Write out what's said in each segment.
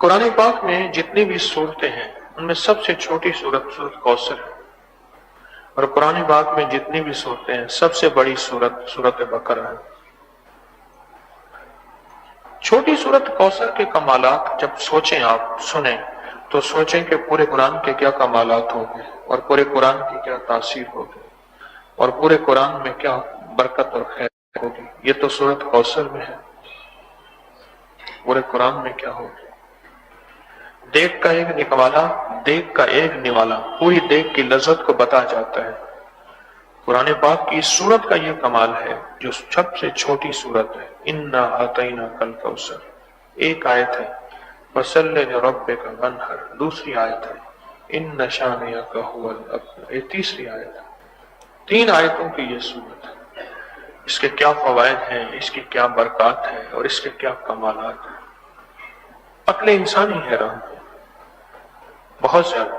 قرآن پاک میں جتنی بھی صورتیں ہیں ان میں سب سے چھوٹی صورت سورۃ کوثر ہے، اور قرآن پاک میں جتنی بھی صورتیں ہیں سب سے بڑی صورت سورۃ بقرہ ہے۔ چھوٹی سورۃ کوثر کے کمالات جب سوچیں، آپ سنیں تو سوچیں کہ پورے قرآن کے کیا کمالات ہوں گے، اور پورے قرآن کی کیا تاثیر ہوگی، اور پورے قرآن میں کیا برکت اور خیر ہوگی۔ یہ تو سورۃ کوثر میں ہے، پورے قرآن میں کیا ہوگی۔ دیکھ کا ایک نوالا پوری دیکھ کی لذت کو بتا جاتا ہے۔ قرآن پاک کی سورت کا یہ کمال ہے جو سب سے چھوٹی سورت ہے، انا اعطیناک الکوثر، ایک آیت ہے فصلی لربک وانحر، دوسری آیت ہے ان شانئک ھو الابتر، یہ تیسری آیت ہے۔ 3 آیتوں کی یہ سورت ہے۔ اس کے کیا فوائد ہیں، اس کی کیا برکات ہیں، اور اس کے کیا کمالات ہیں، عقل انسانی حیران ہے بہت زیادہ۔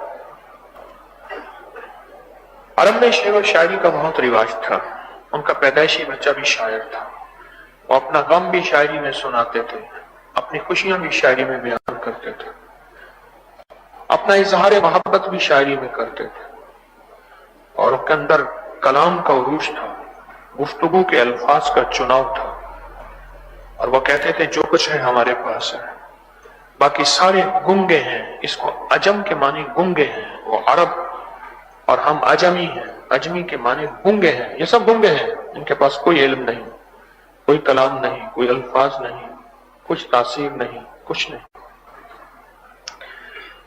عرب میں شعر و شاعری کا بہت رواج تھا، ان کا پیدائشی بچہ بھی شاعر تھا، وہ اپنا غم بھی شاعری میں سناتے تھے، اپنی خوشیاں بھی شاعری میں بیان کرتے تھے، اپنا اظہار محبت بھی شاعری میں کرتے تھے، اور ان کے اندر کلام کا عروج تھا، گفتگو کے الفاظ کا چناؤ تھا، اور وہ کہتے تھے جو کچھ ہے ہمارے پاس ہے، باقی سارے گنگے ہیں۔ اس کو عجم کے معنی گنگے ہیں، وہ عرب اور ہم عجمی ہیں، عجمی کے معنی گنگے ہیں، یہ سب گنگے ہیں، ان کے پاس کوئی علم نہیں، کوئی کلام نہیں، کوئی الفاظ نہیں، کچھ تاثیر نہیں، کچھ نہیں۔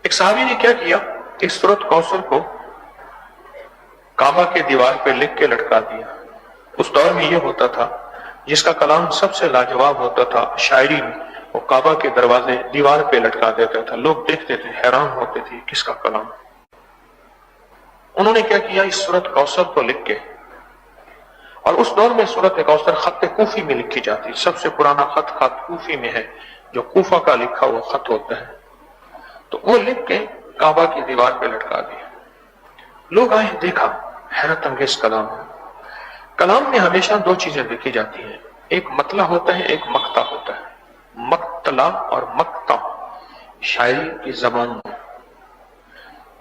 ایک صحابی نے کیا کیا، اس سورۃ کوثر کو کعبہ کے دیوار پہ لکھ کے لٹکا دیا۔ اس دور میں یہ ہوتا تھا جس کا کلام سب سے لاجواب ہوتا تھا شاعری میں، وہ کعبہ کے دروازے دیوار پہ لٹکا دیتا تھا، لوگ دیکھتے تھے، حیران ہوتے تھے کس کا کلام۔ انہوں نے کیا کیا، اس سورۃ کوثر کو لکھ کے، اور اس دور میں سورۃ کوثر خط کوفی میں لکھی جاتی، سب سے پرانا خط کوفی میں ہے، جو کوفہ کا لکھا ہوا خط ہوتا ہے، تو وہ لکھ کے کعبہ کی دیوار پہ لٹکا دیا۔ لوگ آئے، دیکھا، حیرت انگیز کلام ہے۔ کلام میں ہمیشہ 2 چیزیں دیکھی جاتی ہیں، ایک مطلع ہوتا ہے، ایک مقطع ہوتا ہے۔ مقتلہ اور مقطع شاعری کی زبان میں،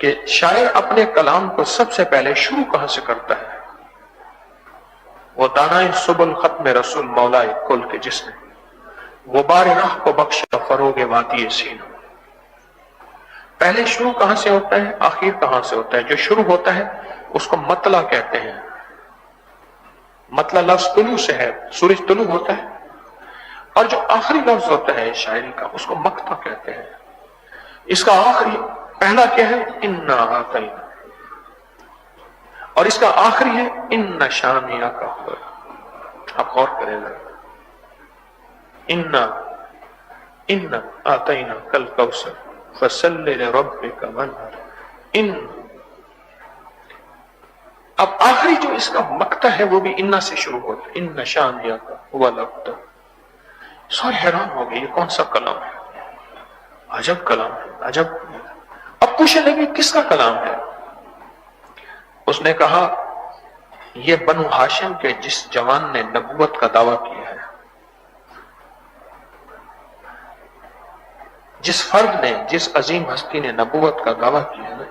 کہ شاعر اپنے کلام کو سب سے پہلے شروع کہاں سے کرتا ہے؟ وہ دانائے سبل ختم رسول مولائے کل کے جس نے غبار راہ کو بخشا فروغ وادی سینہ۔ پہلے شروع کہاں سے ہوتا ہے، آخر کہاں سے ہوتا ہے؟ جو شروع ہوتا ہے اس کو مطلع کہتے ہیں۔ مطلع لفظ طلوع سے ہے، سورج طلوع ہوتا ہے، اور جو آخری لفظ ہوتا ہے شاعری کا اس کو مقطع کہتے ہیں۔ اس کا آخری پہلا کیا ہے، انا اعطینا، اور اس کا آخری ہے ان شانئک ھو۔ آپ غور کریں گے، ان اعطیناک الکوثر فصلی لربک وانحر۔ اب آخری جو اس کا مقطع ہے وہ بھی انا سے شروع ہوتا ہے، ان شانئک ھو الابتر۔ سارے حیران ہو گئے، یہ کون سا کلام ہے، عجب کلام ہے، عجب۔ اب پوچھنے لگے کس کا کلام ہے؟ اس نے کہا یہ بنو ہاشم کے جس جوان نے نبوت کا دعویٰ کیا ہے، جس فرد نے، جس عظیم ہستی نے نبوت کا دعویٰ کیا ہے،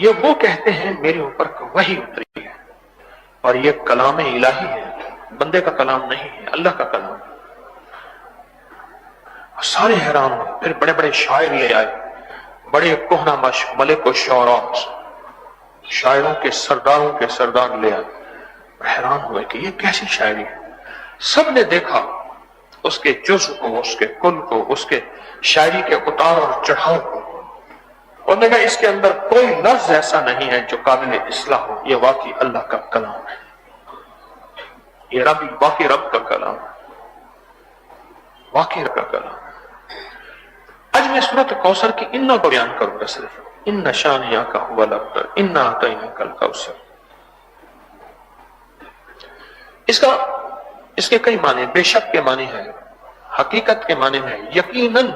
یہ وہ کہتے ہیں میرے اوپر وحی اتری ہے، اور یہ کلام الہی ہے، بندے کا کلام نہیں ہے، اللہ کا کلام ہے۔ سارے حیران ہوئے، پھر بڑے بڑے شاعر لے آئے، بڑے کہنہ مشق ملک و شعراء، شاعروں کے سرداروں کے سردار لے آئے، حیران ہوئے کہ یہ کیسی شاعری ہے۔ سب نے دیکھا اس کے جزء کو، اس کے کل کو، اس کے شاعری کے اتار اور چڑھاؤ کو، اور نے کہا اس کے اندر کوئی لفظ ایسا نہیں ہے جو قابل اصلاح ہو، یہ واقعی اللہ کا کلام ہے، یہ واقعی رب کا کلام ہے، واقعی رب کا کلام ہے۔ آج میں سورۃ کوثر کی انا کو بیان کروں گا، صرف ان شانئک ھو الابتر، انا اعطیناک الکوثر۔ اس کے کئی معنی، بے شک کے معنی ہے، حقیقت کے معنی ہے، یقیناً،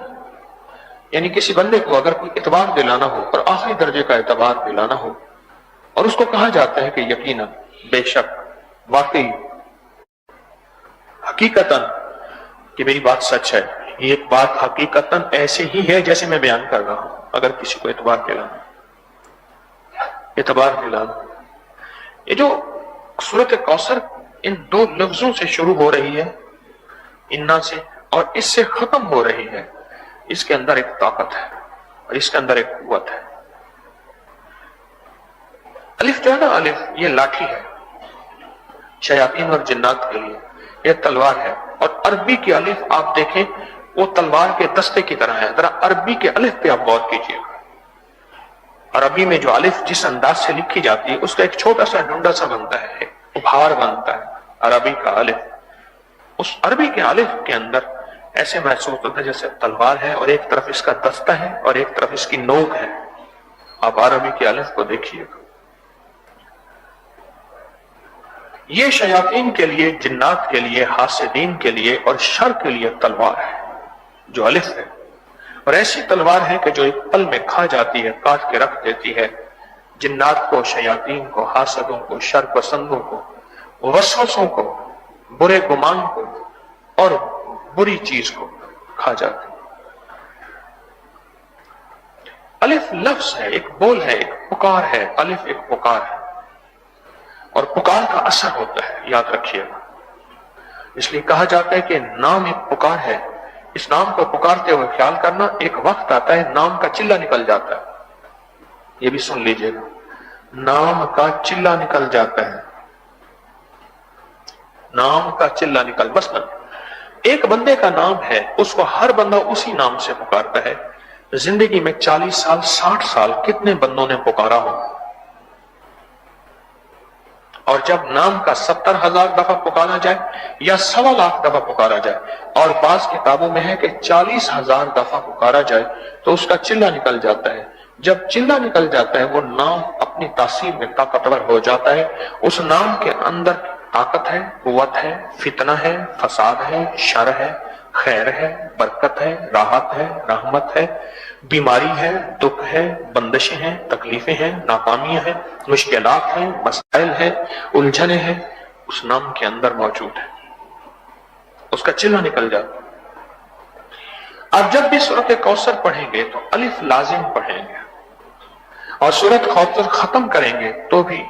یعنی کسی بندے کو اگر کوئی اعتبار دلانا ہو اور آخری درجے کا اعتبار دلانا ہو، اور اس کو کہا جاتا ہے کہ یقیناً، بے شک، واقعی، حقیقتاً کہ میری بات سچ ہے، یہ ایک بات حقیقتاً ایسے ہی ہے جیسے میں بیان کر رہا ہوں، اگر کسی کو اعتبار دلانا، یہ جو سورۃ کوثر ان دو لفظوں سے شروع ہو رہی ہے، انا سے، اور اس سے ختم ہو رہی ہے، اس کے اندر ایک طاقت ہے اور اس کے اندر ایک قوت ہے۔ الف جو ہے نا، الف یہ لاٹھی ہے شیاطین اور جنات کے لیے، یہ تلوار ہے، اور عربی کی الف آپ دیکھیں وہ تلوار کے دستے کی طرح ہے۔ ذرا عربی کے الف پہ آپ غور کیجیے گا، عربی میں جو الف جس انداز سے لکھی جاتی ہے اس کا ایک چھوٹا سا ڈنڈا سا بنتا ہے، ایک ابھار بنتا ہے عربی کا الف۔ اس عربی کے الف کے اندر ایسے محسوس ہوتا ہے جیسے تلوار ہے، اور ایک طرف اس کا دستہ ہے اور ایک طرف اس کی نوک ہے۔ آپ عربی کے الف کو دیکھیے گا، یہ شیاطین کے لیے، جنات کے لیے، حاسدین کے لیے اور شر کے لیے تلوار ہے جو الف ہے، اور ایسی تلوار ہے کہ جو ایک پل میں کھا جاتی ہے، کاٹ کے رکھ دیتی ہے جنات کو، شیاطین کو، حاسدوں کو، شر پسندوں کو، وسوسوں کو، برے گمان کو اور بری چیز کو کھا جاتی ہے۔ الف لفظ ہے، ایک بول ہے، ایک پکار ہے، الف ایک پکار ہے، اور پکار کا اثر ہوتا ہے، یاد رکھیے گا۔ اس لیے کہا جاتا ہے کہ نام ایک پکار ہے، اس نام کو پکارتے ہوئے خیال کرنا، ایک وقت آتا ہے نام کا چلہ نکل جاتا ہے۔ یہ بھی سن لیجئے گا، نام کا چلہ نکل جاتا ہے، نام کا چلہ نکل، مثلا ایک بندے کا نام ہے، اس کو ہر بندہ اسی نام سے پکارتا ہے۔ زندگی میں 40 سال 60 سال کتنے بندوں نے پکارا ہو، اور جب نام کا 70,000 دفعہ پکارا جائے یا 1.25 دفعہ پکارا جائے، اور بعض کتابوں میں ہے کہ 40,000 دفعہ پکارا جائے تو اس کا چلہ نکل جاتا ہے۔ جب چلہ نکل جاتا ہے وہ نام اپنی تاثیر میں طاقتور ہو جاتا ہے۔ اس نام کے اندر طاقت ہے، قوت ہے، فتنہ ہے، فساد ہے، شر ہے، خیر ہے، برکت ہے، راحت ہے، رحمت ہے، بیماری ہے، دکھ ہے، بندشیں ہیں، تکلیفیں ہیں، ناکامیاں ہیں، مشکلات ہیں، مسائل ہیں، الجھنیں ہیں، اس نام کے اندر موجود ہے، اس کا چلہ نکل جاتا ہے۔ آپ جب بھی سورۃ کوثر پڑھیں گے تو الف لازم پڑھیں گے، اور سورۃ کوثر ختم کریں گے تو بھی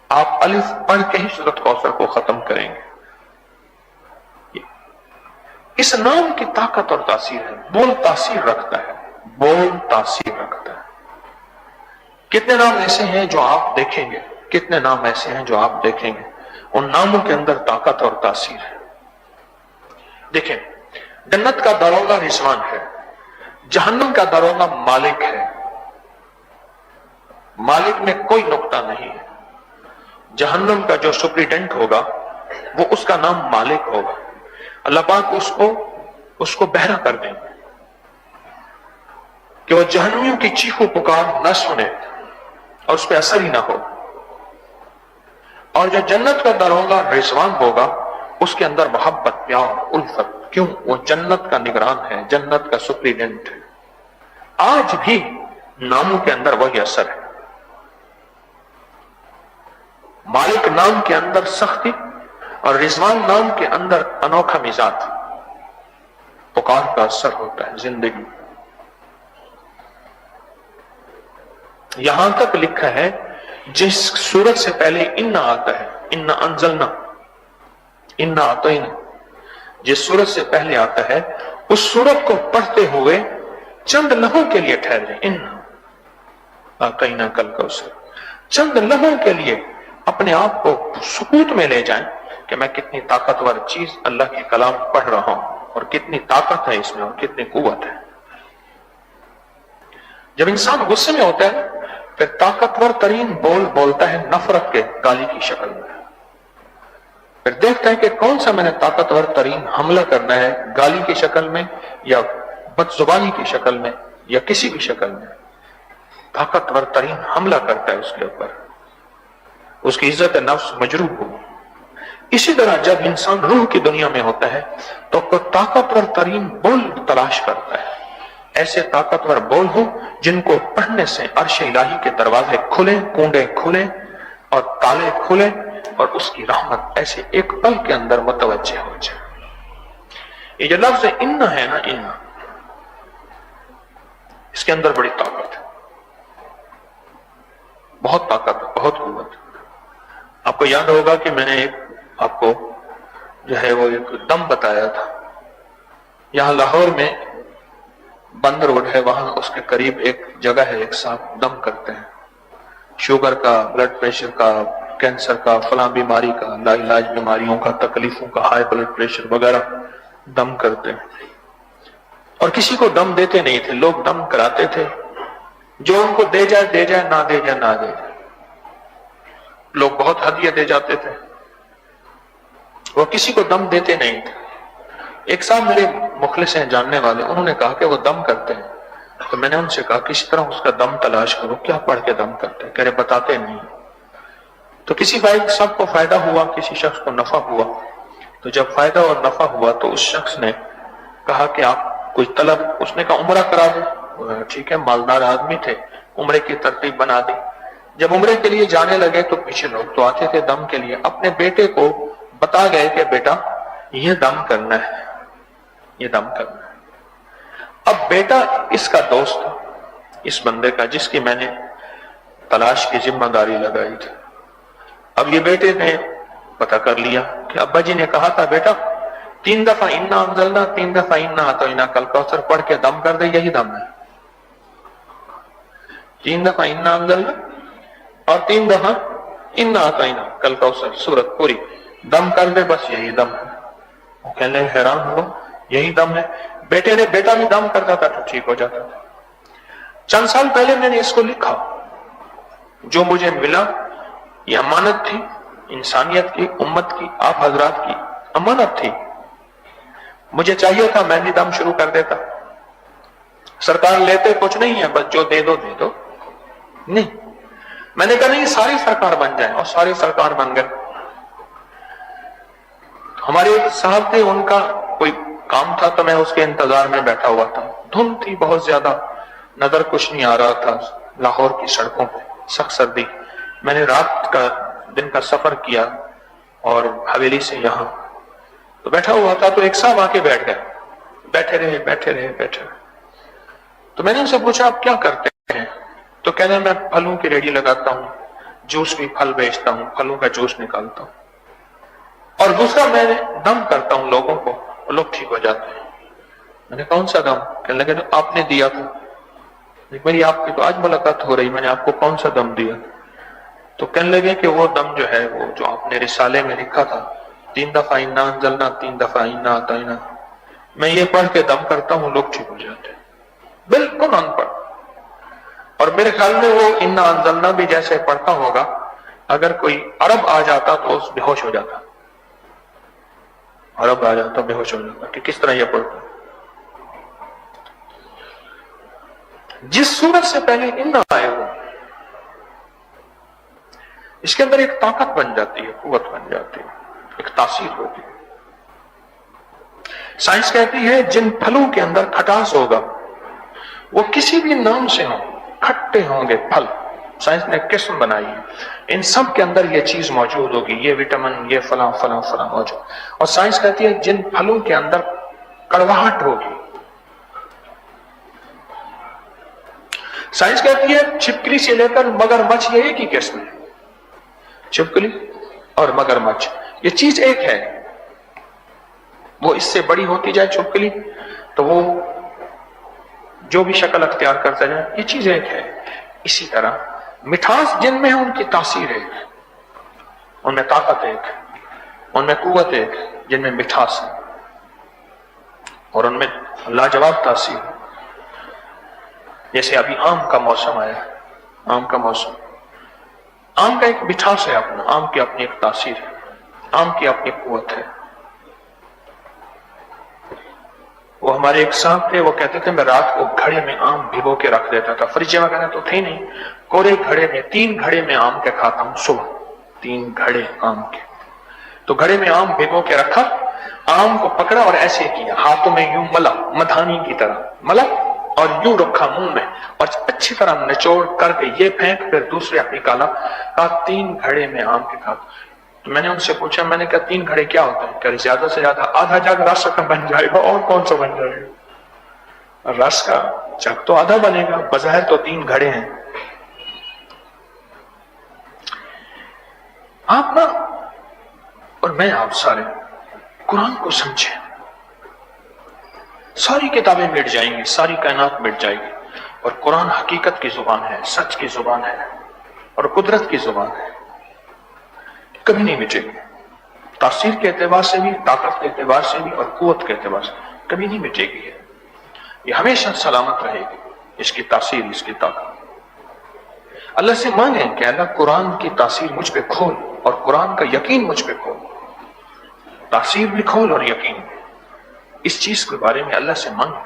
آپ الف پڑھ کے ہی سورۃ کوثر کو ختم کریں گے۔ اس نام کی طاقت اور تاثیر ہے، بول تاثیر رکھتا ہے، بول تاثیر رکھتا ہے۔ کتنے نام ایسے ہیں جو آپ دیکھیں گے، کتنے نام ایسے ہیں جو آپ دیکھیں گے، ان ناموں کے اندر طاقت اور تاثیر ہے۔ دیکھیں، جنت کا داروغہ رضوان ہے، جہنم کا داروغہ مالک ہے۔ مالک میں کوئی نقطہ نہیں ہے۔ جہنم کا جو سپریڈنٹ ہوگا وہ اس کا نام مالک ہوگا۔ اللہ پاک اس کو بہرا کر دیں گے کہ وہ جہنمیوں کی چیخو پکار نہ سنے اور اس پہ اثر ہی نہ ہو۔ اور جو جنت کا داروغہ رضوان ہوگا اس کے اندر محبت، پیار، الفت، کیوں؟ وہ جنت کا نگران ہے، جنت کا سپریڈنٹ ہے۔ آج بھی ناموں کے اندر وہی اثر ہے۔ مالک نام کے اندر سختی اور رضوان نام کے اندر انوکھا مزاج، پکار کا اثر ہوتا ہے زندگی۔ یہاں تک لکھا ہے جس سورت سے پہلے انا آتا ہے، انا انزلنا، انا اعطینا، جس سورت سے پہلے آتا ہے اس سورت کو پڑھتے ہوئے چند لمحوں کے لیے ٹھہرے، انا اعطینا کل کوثر، چند لمحوں کے لیے اپنے آپ کو سکوت میں لے جائیں کہ میں کتنی طاقتور چیز اللہ کے کلام پڑھ رہا ہوں، اور کتنی طاقت ہے اس میں، اور کتنی قوت ہے۔ جب انسان غصے میں ہوتا ہے پھر طاقتور ترین بول بولتا ہے نفرت کے، گالی کی شکل میں، پھر دیکھتا ہے کہ کون سا میں نے طاقتور ترین حملہ کرنا ہے، گالی کی شکل میں یا بد زبانی کی شکل میں یا کسی بھی شکل میں، طاقتور ترین حملہ کرتا ہے اس کے اوپر، اس کی عزت نفس مجروح ہو۔ اسی طرح جب انسان روح کی دنیا میں ہوتا ہے تو طاقتور ترین بول تلاش کرتا ہے، ایسے طاقتور بول ہو جن کو پڑھنے سے عرش الہی کے دروازے کھلیں، کنڈے کھلیں اور تالے کھلیں، اور اس کی رحمت ایسے ایک پل کے اندر متوجہ ہو جائے۔ یہ جو لفظ ان ہے نا، ان، اس کے اندر بڑی طاقت ہے، بہت طاقت ہے، بہت قوت ہے۔ آپ کو یاد ہوگا کہ میں نے آپ کو جو ہے وہ ایک دم بتایا تھا۔ یہاں لاہور میں بند روڈ ہے، وہاں اس کے قریب ایک جگہ ہے، ایک صاحب دم کرتے ہیں، شوگر کا، بلڈ پریشر کا، کینسر کا، فلاں بیماری کا، لا علاج بیماریوں کا، تکلیفوں کا، ہائی بلڈ پریشر وغیرہ دم کرتے ہیں۔ اور کسی کو دم دیتے نہیں تھے، لوگ دم کراتے تھے، جو ان کو دے جائے دے جائے، نہ دے جائے نہ دے جائے، لوگ بہت ہدیہ دے جاتے تھے، وہ کسی کو دم دیتے نہیں تھے۔ ایک صاحب میرے مخلص ہیں، جاننے والے، انہوں نے کہا کہ وہ دم کرتے ہیں، تو میں نے ان سے کہا کسی طرح اس کا دم تلاش کرو، کیا پڑھ کے دم کرتے ہیں؟ کہہ رہے بتاتے نہیں۔ تو کسی سب کو فائدہ ہوا، کسی شخص کو نفع ہوا، تو جب فائدہ اور نفع ہوا تو اس شخص نے کہا کہ آپ کوئی طلب، اس نے کہا عمرہ کرا دو، ٹھیک ہے، مالدار آدمی تھے، عمرے کی ترتیب بنا دی۔ جب عمرے کے لیے جانے لگے تو پیچھے لوگ تو آتے تھے دم کے لیے، اپنے بیٹے کو بتا گئے کہ بیٹا یہ دم کرنا ہے، یہ دم کرنا ہے۔ اب بیٹا اس کا دوست تھا، اس بندے کا جس کی میں نے تلاش کی ذمہ داری لگائی تھی۔ اب یہ بیٹے نے پتہ کر لیا کہ ابا جی نے کہا تھا بیٹا 3 دفعہ انا انزلنا، 3 دفعہ انا اعطینا کل کوثر پڑھ کے دم کر دے، یہی دم ہے۔ 3 دفعہ انا انزلنا اور 3 دفعہ انا اعطینا کل کوثر سورت پوری دم کر دے، بس یہی دم ہے۔ وہ کہنے حیران ہوا، یہی دم ہے؟ بیٹے نے، بیٹا بھی دم کرتا تھا تو ٹھیک ہو جاتا تھا۔ چند سال پہلے میں نے اس کو لکھا، جو مجھے ملا یہ امانت تھی، انسانیت کی، امت کی، آپ حضرات کی امانت تھی۔ مجھے چاہیے تھا میں بھی دم شروع کر دیتا، سرکار لیتے کچھ نہیں ہے، بس جو دے دو دے دو، نہیں، میں نے کہا نہیں ساری سرکار بن جائیں، اور ساری سرکار بن گئے۔ ہمارے صاحب تھے، ان کا کوئی کام تھا تو میں اس کے انتظار میں بیٹھا ہوا تھا، دھند تھی بہت زیادہ، نظر کچھ نہیں آ رہا تھا، لاہور کی سڑکوں پہ سخت سردی، میں نے رات کا دن کا سفر کیا اور حویلی سے یہاں تو بیٹھا ہوا تھا، تو ایک صاحب آ کے بیٹھ گئے، بیٹھے رہے بیٹھے رہے بیٹھے رہے، تو میں نے ان سے پوچھا آپ کیا کرتے ہیں؟ تو کہتے ہیں میں پھلوں کی ریڑھی لگاتا ہوں، جوس بھی پھل بیچتا ہوں، پھلوں کا جوس نکالتا ہوں، اور دوسرا میں دم کرتا ہوں لوگوں کو، اور لوگ ٹھیک ہو جاتے ہیں۔ میں نے کون سا دم؟ کہنے لگے آپ نے دیا تھا۔ میری آپ کی تو آج ملاقات ہو رہی، میں نے آپ کو کون سا دم دیا؟ تو کہنے لگے کہ وہ دم جو ہے وہ جو آپ نے رسالے میں لکھا تھا 3 دفعہ انا انزلنا، 3 دفعہ انا اعطینا، میں یہ پڑھ کے دم کرتا ہوں، لوگ ٹھیک ہو جاتے ہیں۔ بالکل ان پڑھ، اور میرے خیال میں وہ انا انزلنا بھی جیسے پڑھتا ہوگا، اگر کوئی عرب آ جاتا تو اس بے ہوش ہو جاتا، عرب آ جاتا بے ہوش ہو جاتا کہ کس طرح یہ پڑھتا۔ جس سورت سے پہلے انا آئے ہو اس کے اندر ایک طاقت بن جاتی ہے، قوت بن جاتی ہے، ایک تاثیر ہوتی ہے۔ سائنس کہتی ہے جن پھلوں کے اندر کھٹاس ہوگا وہ کسی بھی نام سے ہوں، کھٹے ہوں گے پھل، سائنس نے قسم بنائی ہے، ان سب کے اندر یہ چیز موجود ہوگی، یہ وٹامن، یہ فلاں فلاں فلاں موجود۔ اور سائنس کہتی ہے جن پھلوں کے اندر کڑواہٹ ہوگی، سائنس کہتی ہے چھپکلی سے لے کر مگرمچھ یہ ایک ہی قسم ہے، چھپکلی اور مگرمچھ یہ چیز ایک ہے، وہ اس سے بڑی ہوتی جائے چھپکلی تو وہ جو بھی شکل اختیار کرتا جائے، یہ چیز ایک ہے۔ اسی طرح مٹھاس جن میں ہے ان کی تاثیر ایک، ان میں طاقت ایک، ان میں قوت ایک، جن میں مٹھاس ہے اور ان میں لاجواب تاثیر ہے۔ جیسے ابھی آم کا موسم آیا ہے، آم کا موسم، آم کا ایک مٹھاس ہے اپنا، آم کی اپنی ایک تاثیر ہے، آم کی اپنی قوت ہے۔ وہ ہمارے ایک صاحب تھے، وہ کہتے تھے میں رات کو گھڑے میں آم بھگو کے رکھ دیتا تھا، فریج وغیرہ تو تھے نہیں، کورے گھڑے میں 3 گھڑے میں آم کے کھاتا ہوں صبح، 3 گھڑے آم کے، تو گھڑے میں آم بھگو کے رکھا، آم کو پکڑا اور ایسے کیا، ہاتھوں میں یوں ملا، مدھانی کی طرح ملا اور یوں رکھا منہ میں، اور اچھی طرح نچوڑ کر کے یہ پھینک، پھر دوسرے نکالا، کہا 3 گھڑے میں آم کے کھاتا۔ تو میں نے ان سے پوچھا، میں نے کہا 3 گھڑے کیا ہوتے ہیں؟ کہ زیادہ سے زیادہ آدھا جگ رس کا بن جائے گا، اور کون سا بن جائے گا؟ رس کا جگ تو آدھا بنے گا، بظاہر تو 3 گھڑے ہیں۔ آپ نا اور میں، آپ سارے قرآن کو سمجھیں۔ ساری کتابیں مٹ جائیں گی، ساری کائنات مٹ جائے گی، اور قرآن حقیقت کی زبان ہے، سچ کی زبان ہے، اور قدرت کی زبان ہے، کبھی نہیں مٹے گی۔ تاثیر کے اعتبار سے بھی، طاقت کے اعتبار سے بھی، اور قوت کے اعتبار سے کبھی نہیں مٹے گی۔ یہ ہمیشہ سلامت رہے گی، اس کی تاثیر، اس کی طاقت۔ اللہ سے مانگیں کہ اللہ قرآن کی تاثیر مجھ پہ کھول، اور قرآن کا یقین مجھ پہ کھول، تاثیر بھی کھول اور یقین بھی۔ اس چیز کے بارے میں اللہ سے مانگیں،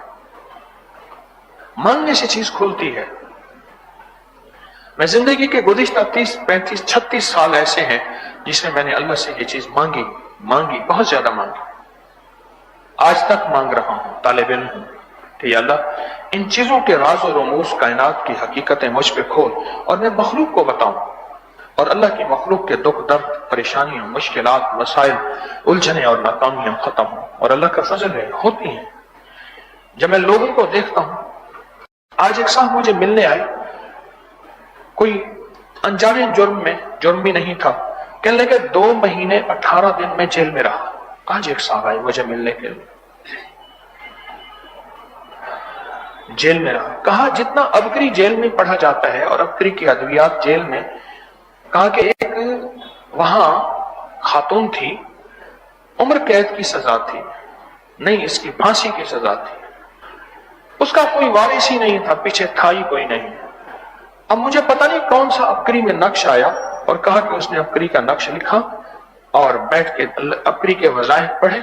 مانگنے سے چیز کھولتی ہے۔ میں زندگی کے گزشتہ 30 35 36 سال ایسے ہیں جس میں نے اللہ سے یہ چیز مانگی، بہت زیادہ مانگی، آج تک مانگ رہا ہوں، طالب علم ہوں کہ یا اللہ ان چیزوں کے راز و رموز، کائنات کی حقیقتیں مجھ پہ کھول، اور میں مخلوق کو بتاؤں، اور اللہ کی مخلوق کے دکھ درد، پریشانیاں، مشکلات، مسائل، الجھنیں اور ناکامیاں ختم ہوں۔ اور اللہ کا فضل ہے، ہوتی ہیں۔ جب میں لوگوں کو دیکھتا ہوں، آج ایک صاحب مجھے ملنے آئے، کوئی انجانے جرم بھی نہیں تھا، کہنے لگے 2 مہینے 18 دن میں جیل میں رہا۔ آج ایک صاحب آئے مجھے ملنے کے لیے، جیل میں رہا۔ کہا جتنا ابکری جیل میں پڑھا جاتا ہے، اور ابکری کی ادویات جیل میں، کہا کہ ایک وہاں خاتون تھی، عمر قید کی سزا تھی، نہیں اس کی پھانسی کی سزا تھی، اس کا کوئی وارث ہی نہیں تھا، پیچھے تھا ہی کوئی نہیں۔ اب مجھے پتہ نہیں کون سا ابکری میں نقش آیا، اور کہا کہ اس نے ابکری کا نقش لکھا اور بیٹھ کے ابکری کے وظائف پڑھے،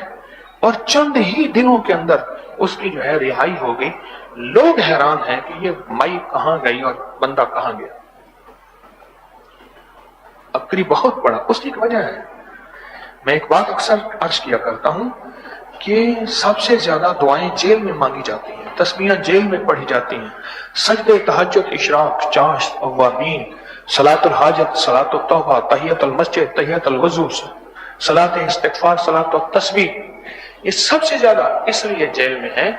اور چند ہی دنوں کے اندر اس کی جو ہے رہائی ہو گئی۔ لوگ حیران ہیں کہ یہ مائی کہاں گئی اور بندہ کہاں گیا۔ ابکری بہت بڑا، اس کی ایک وجہ ہے۔ میں ایک بات اکثر عرض کیا کرتا ہوں کہ سب سے زیادہ دعائیں جیل میں مانگی جاتی ہیں، تسبیحاں جیل میں پڑھی جاتی ہیں، سجدے تہجد، اشراق، چاشت، اوابین، صلاۃ الحاجت، صلاۃ التوبہ، تحیۃ المسجد، تحیۃ الوضو، صلاۃ استغفار، صلاۃ التسبیح، یہ سب سے زیادہ اس لیے جیل میں ہے۔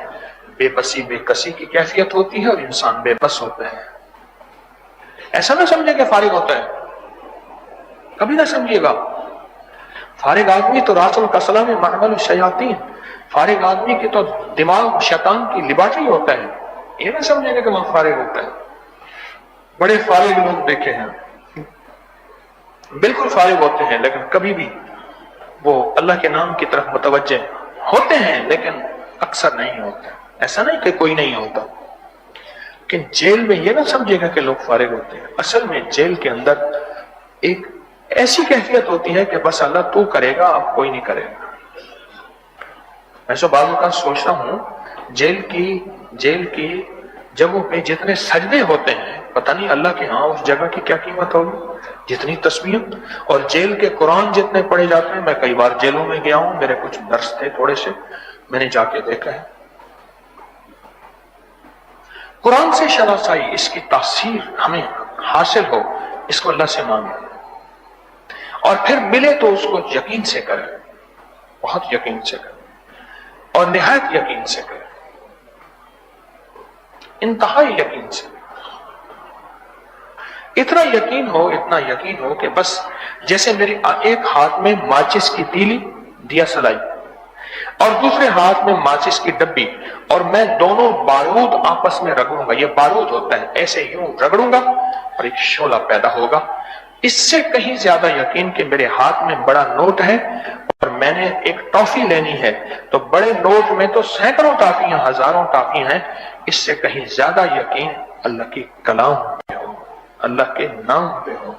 بے بسی، بے کسی کی کیفیت ہوتی ہے، اور انسان بے بس ہوتا ہے۔ ایسا نہ سمجھے کہ فارغ ہوتا ہے، کبھی نہ سمجھیے گا۔ فارغ آدمی تو راس القصلہ میں معمل الشیاطین، فارغ آدمی کی تو دماغ شیطان کی لیبارٹری ہوتا ہے، یہ نہ سمجھے گا کہ وہاں فارغ ہوتا ہے۔ بڑے فارغ لوگ دیکھے ہیں، بالکل فارغ ہوتے ہیں، لیکن کبھی بھی وہ اللہ کے نام کی طرف متوجہ ہوتے ہیں، لیکن اکثر نہیں ہوتے۔ ایسا نہیں کہ کوئی نہیں ہوتا، لیکن جیل میں یہ نہ سمجھے گا کہ لوگ فارغ ہوتے ہیں۔ اصل میں جیل کے اندر ایک ایسی کیفیت ہوتی ہے کہ بس اللہ تو کرے گا، اب کوئی نہیں کرے گا۔ میں سو بعض اوقات سوچتا ہوں، جیل کی جگہوں پہ جتنے سجدے ہوتے ہیں، پتہ نہیں اللہ کے ہاں اس جگہ کی کیا قیمت ہوگی، جتنی تسبیح۔ اور جیل کے قرآن جتنے پڑھے جاتے ہیں، میں کئی بار جیلوں میں گیا ہوں، میرے کچھ درس تھے تھوڑے سے، میں نے جا کے دیکھا ہے۔ قرآن سے شناسائی، اس کی تاثیر ہمیں حاصل ہو، اس کو اللہ سے مانگیں، اور پھر ملے تو اس کو یقین سے کریں، بہت یقین سے کریں، اور نہایت یقین سے کریں، انتہائی یقین سے۔ اتنا یقین ہو کہ بس جیسے میرے ایک ہاتھ میں ماچس کی تیلی، دیا سلائی، اور دوسرے ہاتھ میں ماچس کی ڈبی، اور میں دونوں بارود آپس میں رگڑوں گا، یہ بارود ہوتا ہے، ایسے یوں رگڑوں گا اور ایک شعلہ پیدا ہوگا۔ اس سے کہیں زیادہ یقین کہ میرے ہاتھ میں بڑا نوٹ ہے اور میں نے ایک ٹافی لینی ہے، تو بڑے نوٹ میں تو سینکڑوں ٹافیاں، ہزاروں ٹافی ہیں، اس سے کہیں زیادہ یقین اللہ کی کلام پہ ہو، اللہ کے نام پہ ہو،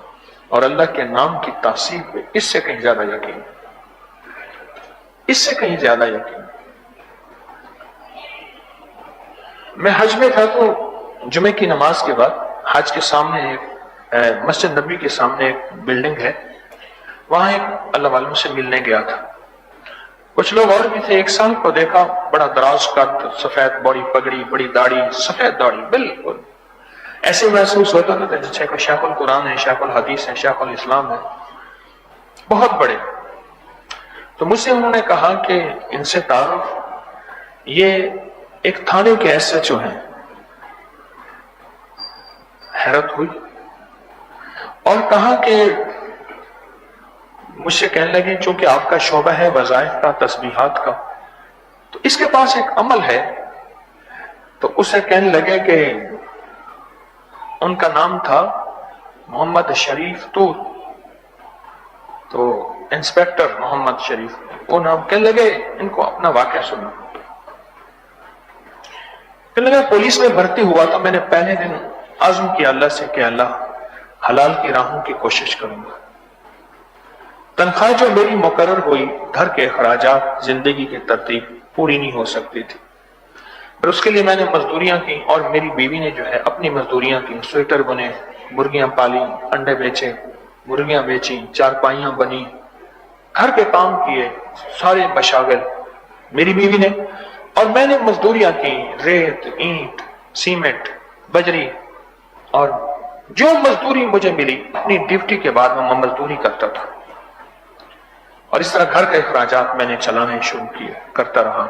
اور اللہ کے نام کی تاثیر پہ، اس سے کہیں زیادہ یقین، اس سے کہیں زیادہ یقین۔ میں حج میں تھا تو جمعے کی نماز کے بعد حج کے سامنے ایک مسجد نبی کے سامنے ایک بلڈنگ ہے، وہاں ایک اللہ والوں سے ملنے گیا تھا۔ کچھ لوگ اور بھی تھے، ایک صاحب کو دیکھا، بڑا دراز قد، سفید بڑی پگڑی، بڑی داڑھی، سفید داڑھی، بالکل ایسے محسوس ہوتا تھا جیسے کوئی شیخ القرآن ہے، شیخ الحدیث ہے، شیخ الاسلام ہے۔ بہت بڑے. تو مجھ سے انہوں نے کہا کہ ان سے تعارف، یہ ایک تھانے کے ایس ایچ او ہیں. حیرت ہوئی اور کہا کہ مجھ سے کہنے لگے چونکہ آپ کا شعبہ ہے وظائف کا، تسبیحات کا، تو اس کے پاس ایک عمل ہے. تو اسے کہنے لگے کہ ان کا نام تھا محمد شریف طور، تو انسپیکٹر محمد شریف، وہ نام. کہنے لگے ان کو اپنا واقعہ سنا. کہنے لگے پولیس میں بھرتی ہوا تو میں نے پہلے دن عزم کیا اللہ سے کہ اللہ حلال کی راہوں کی کوشش کروں گا. تنخواہ جو میری مقرر ہوئی، گھر کے اخراجات، زندگی کی ترتیب پوری نہیں ہو سکتی تھی. پھر اس کے لیے میں نے مزدوریاں کی، اور میری بیوی نے جو ہے اپنی مزدوریاں کی. سویٹر بنے، مرغیاں پالی، انڈے بیچے، مرغیاں بیچی، چارپائیاں بنی، گھر کے کام کیے، سارے مشاغل میری بیوی نے. اور میں نے مزدوریاں کی، ریت، اینٹ، سیمنٹ، بجری، اور جو مزدوری مجھے ملی اپنی ڈیوٹی کے بعد میں مزدوری کرتا تھا. اور اس طرح گھر کے اخراجات میں نے چلانے شروع کیے. کرتا رہا.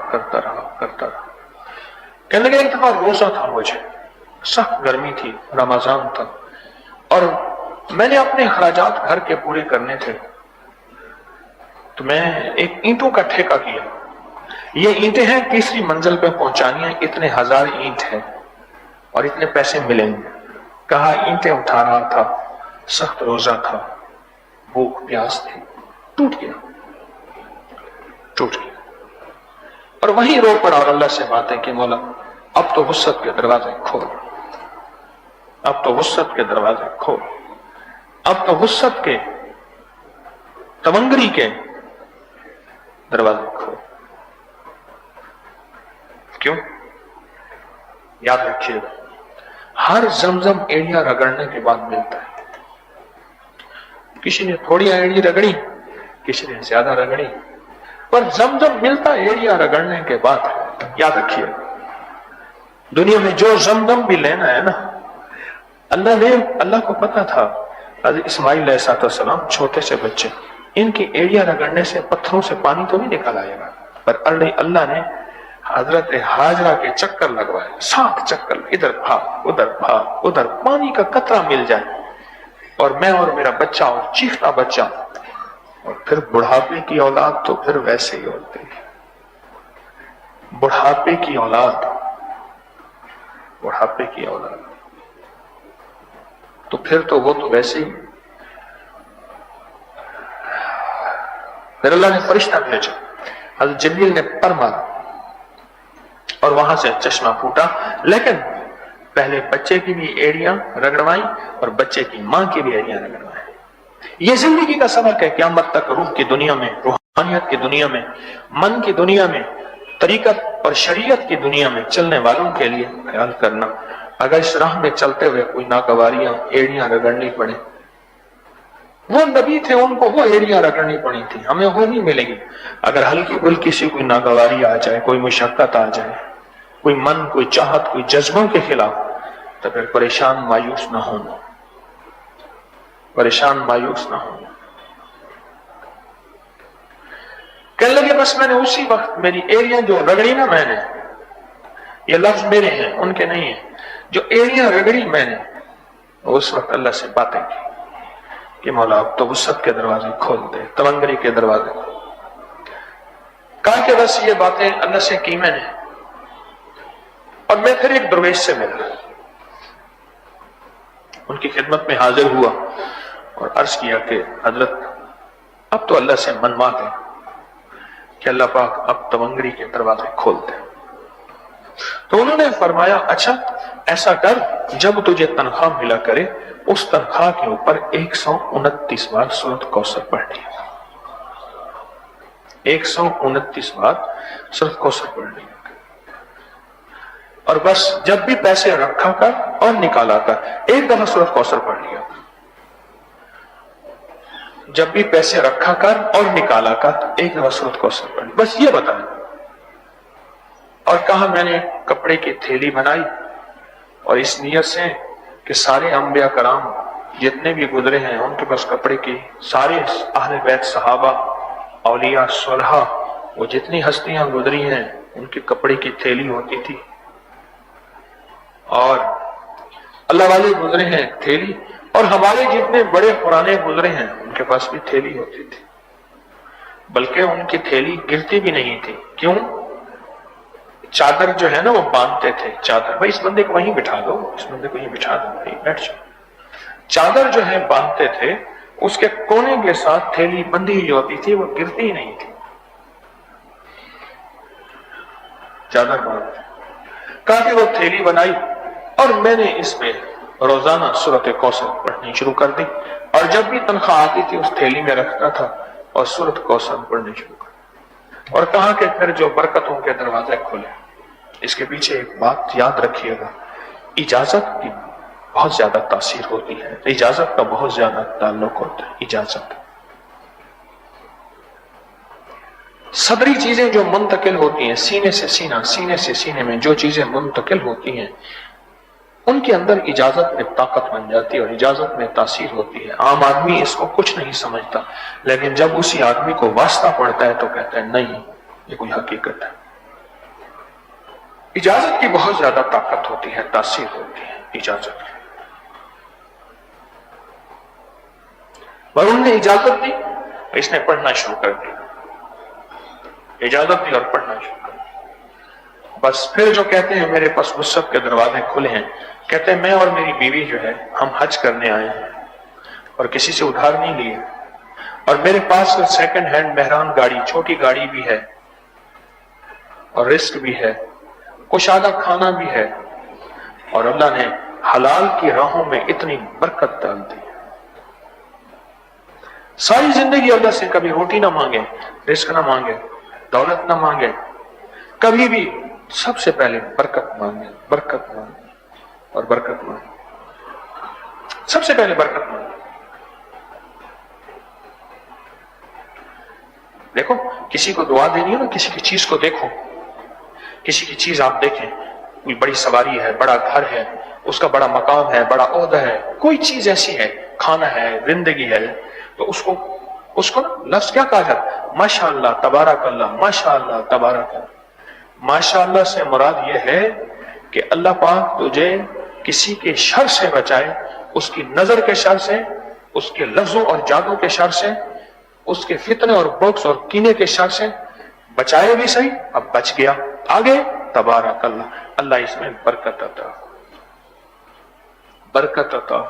کہنے لگے ایک دفعہ روزہ تھا، مجھے سخت گرمی تھی، رمضان تھا، اور میں نے اپنے اخراجات گھر کے پورے کرنے تھے. تو میں ایک اینٹوں کا ٹھیکہ کیا. یہ اینٹیں ہیں، تیسری منزل پہ پہنچانی ہیں، اتنے 1000 اینٹ ہیں اور اتنے پیسے ملیں گے. کہا اینٹیں اٹھا رہا تھا، سخت روزہ تھا، بھوک پیاس تھی، ٹوٹ گیا. اور وہیں رو پڑا اور اللہ سے باتیں کہ مولا اب تو وسعت کے دروازے کھول، اب تو وسعت کے دروازے کھول، اب تو وسعت کے، تونگری کے دروازے کھول. کیوں؟ یاد رکھیے گا، ہر زمزم ایڑیاں رگڑنے کے بعد ملتا ہے. کسی نے تھوڑی ایڑی رگڑی، کسی نے زیادہ رگڑی، پر زمزم ملتا ایڑیاں رگڑنے کے بعد. یاد رکھیے دنیا میں جو زمزم بھی لینا ہے نا، اللہ کو پتا تھا حضرت اسماعیل علیہ السلام چھوٹے سے بچے، ان کی ایڑیاں رگڑنے سے پتھروں سے پانی تو نہیں نکل آئے گا، پر اللہ نے حضرت ہاجرہ کے چکر لگوائے، 7 چکر، ادھر بھاگ ادھر بھاگ، ادھر پانی کا قطرہ مل جائے اور میں اور میرا بچہ اور چیختا بچہ. اور پھر بڑھاپے کی اولاد تو پھر ویسے ہی ہوتے ہیں. بڑھاپے کی اولاد تو پھر تو وہ تو ویسے ہی. پھر اللہ نے فرشتہ بھیجا، حضرت جبریل نے پر مارا اور وہاں سے چشمہ پھوٹا. لیکن پہلے بچے کی بھی ایڑیاں رگڑوائیں اور بچے کی ماں کی بھی ایڑیاں رگڑوائیں. یہ زندگی کا سبق ہے. قیامت تک روح کی دنیا میں، روحانیت کی دنیا میں، من کی دنیا میں، طریقت اور شریعت کی دنیا میں چلنے والوں کے لیے خیال کرنا، اگر اس راہ میں چلتے ہوئے کوئی ناگواریاں، ایڑیاں رگڑنی پڑے. وہ نبی تھے، ان کو وہ ایڑیاں رگڑنی پڑی تھی، ہمیں وہ نہیں ملے گی. اگر ہلکی پھلکی سی کوئی ناگواری آ جائے، کوئی مشقت آ جائے، کوئی من، کوئی چاہت، کوئی جذبوں کے خلاف، تو پھر پریشان مایوس نہ ہونا، پریشان مایوس نہ ہونا. کہنے لگے بس میں نے اسی وقت میری ایڑیاں جو رگڑی نا، میں نے، یہ لفظ میرے ہیں ان کے نہیں ہیں، جو ایڑیاں رگڑی میں نے، اس وقت اللہ سے باتیں کی کہ مولا اب تو وسعت کے دروازے کھول دے، تونگری کے دروازے. کہا کہ بس یہ باتیں اللہ سے کی میں نے. اور میں پھر ایک درویش سے ملا، ان کی خدمت میں حاضر ہوا اور عرض کیا کہ حضرت اب تو اللہ سے منوا دیں کہ اللہ پاک اب تونگری کے دروازے کھول دیں. تو انہوں نے فرمایا اچھا ایسا کر، جب تجھے تنخواہ ملا کرے اس تنخواہ کے اوپر 129 بار سورۃ کوثر پڑھ لیا. 129 بار سورۃ کوثر پڑھ لیا. اور بس جب بھی پیسے رکھا کر اور نکالا کر ایک دفعہ سورۃ کوثر پڑھ لیا. جب بھی پیسے رکھا کر اور نکالا کر ایک دفعہ سورۃ کوثر پڑھ لیا. بس یہ بتایا. اور کہا میں نے کپڑے کی تھیلی بنائی اور اس نیت سے کہ سارے انبیاء کرام جتنے بھی گزرے ہیں ان کے پاس کپڑے کی، سارے اہل بیت صحابہ اولیاء صالحہ وہ جتنی ہستیاں گزری ہیں ان کے کپڑے کی تھیلی ہوتی تھی، اور اللہ والے گزرے ہیں تھیلی، اور ہمارے جتنے بڑے پرانے گزرے ہیں ان کے پاس بھی تھیلی ہوتی تھی، بلکہ ان کی تھیلی گرتی بھی نہیں تھی۔ کیوں؟ چادر جو ہے نا وہ باندھتے تھے، چادر، بھائی اس بندے کو وہیں بٹھا دو، اس بندے کو یہیں بٹھا دو، بھائی بیٹھ جاؤ، چادر جو ہے باندھتے تھے، اس کے کونے کے ساتھ تھیلی بندھی ہوئی ہوتی تھی، وہ گرتی ہی نہیں تھی، چادر باندھتے۔ کہا کہ وہ تھیلی بنائی اور میں نے اس پہ روزانہ سورۃ کوثر پڑھنی شروع کر دی، اور جب بھی تنخواہ آتی تھی اس تھیلی میں رکھتا تھا اور سورۃ کوثر پڑھنی شروع کر دی، اور کہا کہ پھر جو برکتوں کے دروازے کھلے۔ اس کے پیچھے ایک بات یاد رکھیے گا، اجازت کی بہت زیادہ تاثیر ہوتی ہے، اجازت کا بہت زیادہ تعلق ہوتا ہے۔ اجازت، صدری چیزیں جو منتقل ہوتی ہیں، سینے سے سینہ، سینے سے سینے میں جو چیزیں منتقل ہوتی ہیں ان کے اندر اجازت میں طاقت بن جاتی ہے اور اجازت میں تاثیر ہوتی ہے۔ عام آدمی اس کو کچھ نہیں سمجھتا، لیکن جب اسی آدمی کو واسطہ پڑتا ہے تو کہتا ہے نہیں یہ کوئی حقیقت ہے۔ اجازت کی بہت زیادہ طاقت ہوتی ہے، تاثیر ہوتی ہے اجازت کی۔ اور انہوں نے اجازت دی، اس نے پڑھنا شروع کر دیا، اجازت دی اور پڑھنا شروع کر دیا۔ بس پھر جو کہتے ہیں میرے پاس وسعت کے دروازے کھلے ہیں، کہتے ہیں میں اور میری بیوی جو ہے ہم حج کرنے آئے ہیں اور کسی سے ادھار نہیں لیے، اور میرے پاس سیکنڈ ہینڈ مہران گاڑی، چھوٹی گاڑی بھی ہے اور رزق بھی ہے، کشادہ کھانا بھی ہے، اور اللہ نے حلال کی راہوں میں اتنی برکت ڈال دی۔ ساری زندگی اللہ سے کبھی روٹی نہ مانگے، رزق نہ مانگے، دولت نہ مانگے، کبھی بھی سب سے پہلے برکت مانگے، برکت مانگے اور برکت مانگے، سب سے پہلے برکت مانگے۔ دیکھو کسی کو دعا دینی ہے نا، کسی کی چیز کو دیکھو، کسی کی چیز آپ دیکھیں، کوئی بڑی سواری ہے، بڑا گھر ہے، اس کا بڑا مقام ہے، بڑا عہدہ ہے، کوئی چیز ایسی ہے، کھانا ہے، زندگی ہے، تو اس کو نا لفظ کیا کہا جاتا ہے؟ ماشاءاللہ تبارک اللہ، ماشاءاللہ تبارک اللہ۔ ماشاءاللہ سے مراد یہ ہے کہ اللہ پاک تجھے کسی کے شر سے بچائے، اس کی نظر کے شر سے، اس کے لفظوں اور جادو کے شر سے، اس کے فتنے اور بغض اور کینے کے شر سے بچائے بھی صحیح، اب بچ گیا، آگے تبارک اللہ، اللہ اس میں برکت عطا، برکت عطا،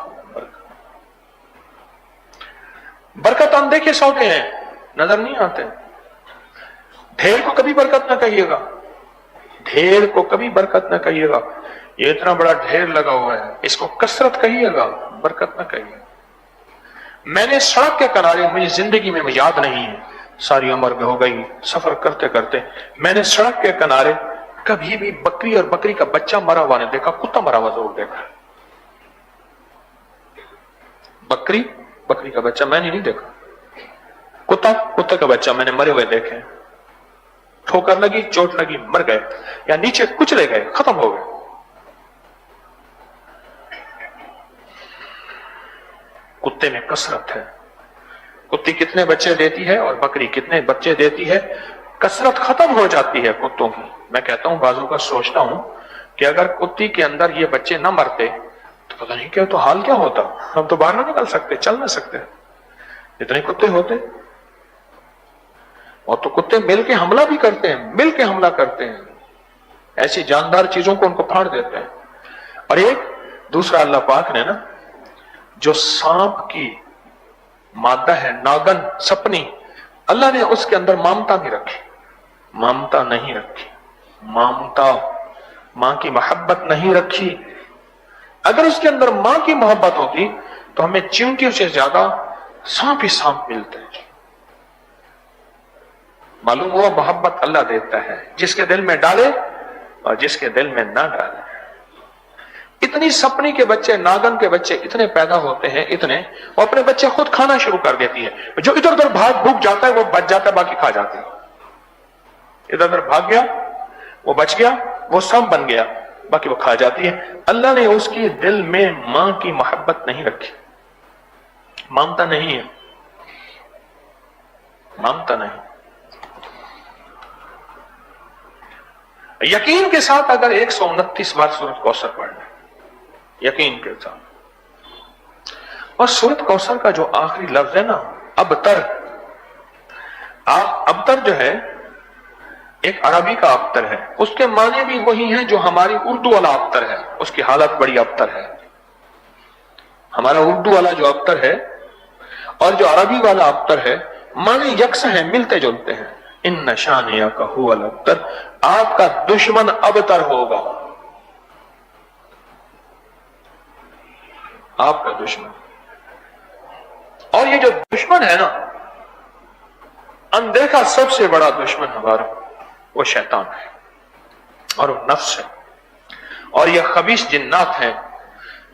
برکت ہم دیکھے سوتے ہیں، نظر نہیں آتے۔ ڈھیر کو کبھی برکت نہ کہیے گا، ڈھیر کو کبھی برکت نہ کہیے گا، یہ اتنا بڑا ڈھیر لگا ہوا ہے، اس کو کثرت کہیے گا، برکت نہ کہیے گا۔ میں نے سڑک کے کنارے، مجھے زندگی میں یاد نہیں ہے، ساری عمر میں ہو گئی سفر کرتے کرتے، میں نے سڑک کے کنارے کبھی بھی بکری اور بکری کا بچہ مرا ہوا نہیں دیکھا، کتا مرا ہوا ضرور دیکھا۔ بکری بکری کا بچہ میں نے نہیں دیکھا، کتے کا بچہ میں نے مرے ہوئے دیکھے، ٹھوکر لگی، چوٹ لگی، مر گئے، یا نیچے کچلے گئے، ختم ہو گئے۔ کتے میں کثرت ہے، کتی کتنے بچے دیتی ہے اور بکری کتنے بچے دیتی ہے، کثرت ختم ہو جاتی ہے کتوں کی۔ میں کہتا ہوں بعضوں کا سوچتا ہوں کہ اگر کتی کے اندر یہ بچے نہ مرتے تو پتہ نہیں کیا تو حال کیا ہوتا، ہم تو باہر نہ نکل سکتے، چل نہ سکتے، اتنے کتے ہوتے۔ اور تو کتے مل کے حملہ بھی کرتے ہیں، مل کے حملہ کرتے ہیں، ایسی جاندار چیزوں کو ان کو پھاڑ دیتے ہیں۔ اور ایک دوسرا اللہ پاک نے نا جو سانپ کی مادہ ہے، ناگن، سپنی، اللہ نے اس کے اندر مامتا نہیں رکھی، مامتا نہیں رکھی، مامتا، ماں کی محبت نہیں رکھی۔ اگر اس کے اندر ماں کی محبت ہوتی تو ہمیں چیونٹیوں سے زیادہ سانپ ہی سانپ ملتے ہیں۔ معلوم ہوا محبت اللہ دیتا ہے، جس کے دل میں ڈالے اور جس کے دل میں نہ ڈالے۔ اتنی سپنی کے بچے، ناگن کے بچے اتنے پیدا ہوتے ہیں، اتنے، اور اپنے بچے خود کھانا شروع کر دیتی ہے، جو ادھر ادھر بھاگ بھوک جاتا ہے وہ بچ جاتا ہے، باقی کھا جاتے ہیں۔ ادھر ادھر بھاگ گیا وہ بچ گیا، وہ سانپ بن گیا، باقی وہ کھا جاتی ہے۔ اللہ نے اس کی دل میں ماں کی محبت نہیں رکھی، مانتا نہیں ہے، مانتا نہیں. یقین کے ساتھ اگر 129 بار سورۃ کوثر پڑھ لیں، یقین کے ساتھ. اور سورۃ کوثر کا جو آخری لفظ ہے نا، ابتر، ابتر جو ہے ایک عربی کا ابتر ہے، اس کے معنی بھی وہی ہیں جو ہماری اردو والا ابتر ہے. اس کی حالت بڑی ابتر ہے. ہمارا اردو والا جو ابتر ہے اور جو عربی والا ابتر ہے معنی یکساں ہیں، ملتے جلتے ہیں. ان شانئک ھو الابتر، آپ کا دشمن ابتر ہوگا. آپ کا دشمن. اور یہ جو دشمن ہے نا، اندیکھا سب سے بڑا دشمن ہمارا وہ شیطان ہے اور وہ نفس ہے اور یہ خبیث جنات ہیں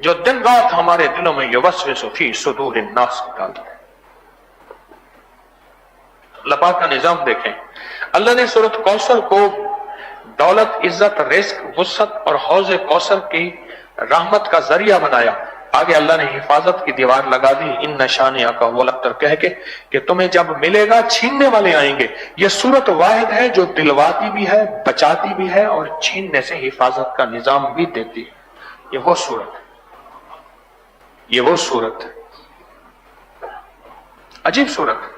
جو دن رات ہمارے دلوں میں یوسوس فی صدور الناس ڈالتے ہیں. اللہ پاک کا نظام دیکھیں. اللہ نے سورۃ کوثر کو دولت، عزت، رزق، وسعت اور حوض کوثر کی رحمت کا ذریعہ بنایا. آگے اللہ نے حفاظت کی دیوار لگا دی، ان شانئک ھو الابتر کہہ کے کہ تمہیں جب ملے گا چھیننے والے آئیں گے. یہ سورت واحد ہے جو دلواتی بھی ہے، بچاتی بھی ہے اور چھیننے سے حفاظت کا نظام بھی دیتی ہے. یہ وہ سورت ہے، یہ وہ سورت ہے، عجیب سورت ہے.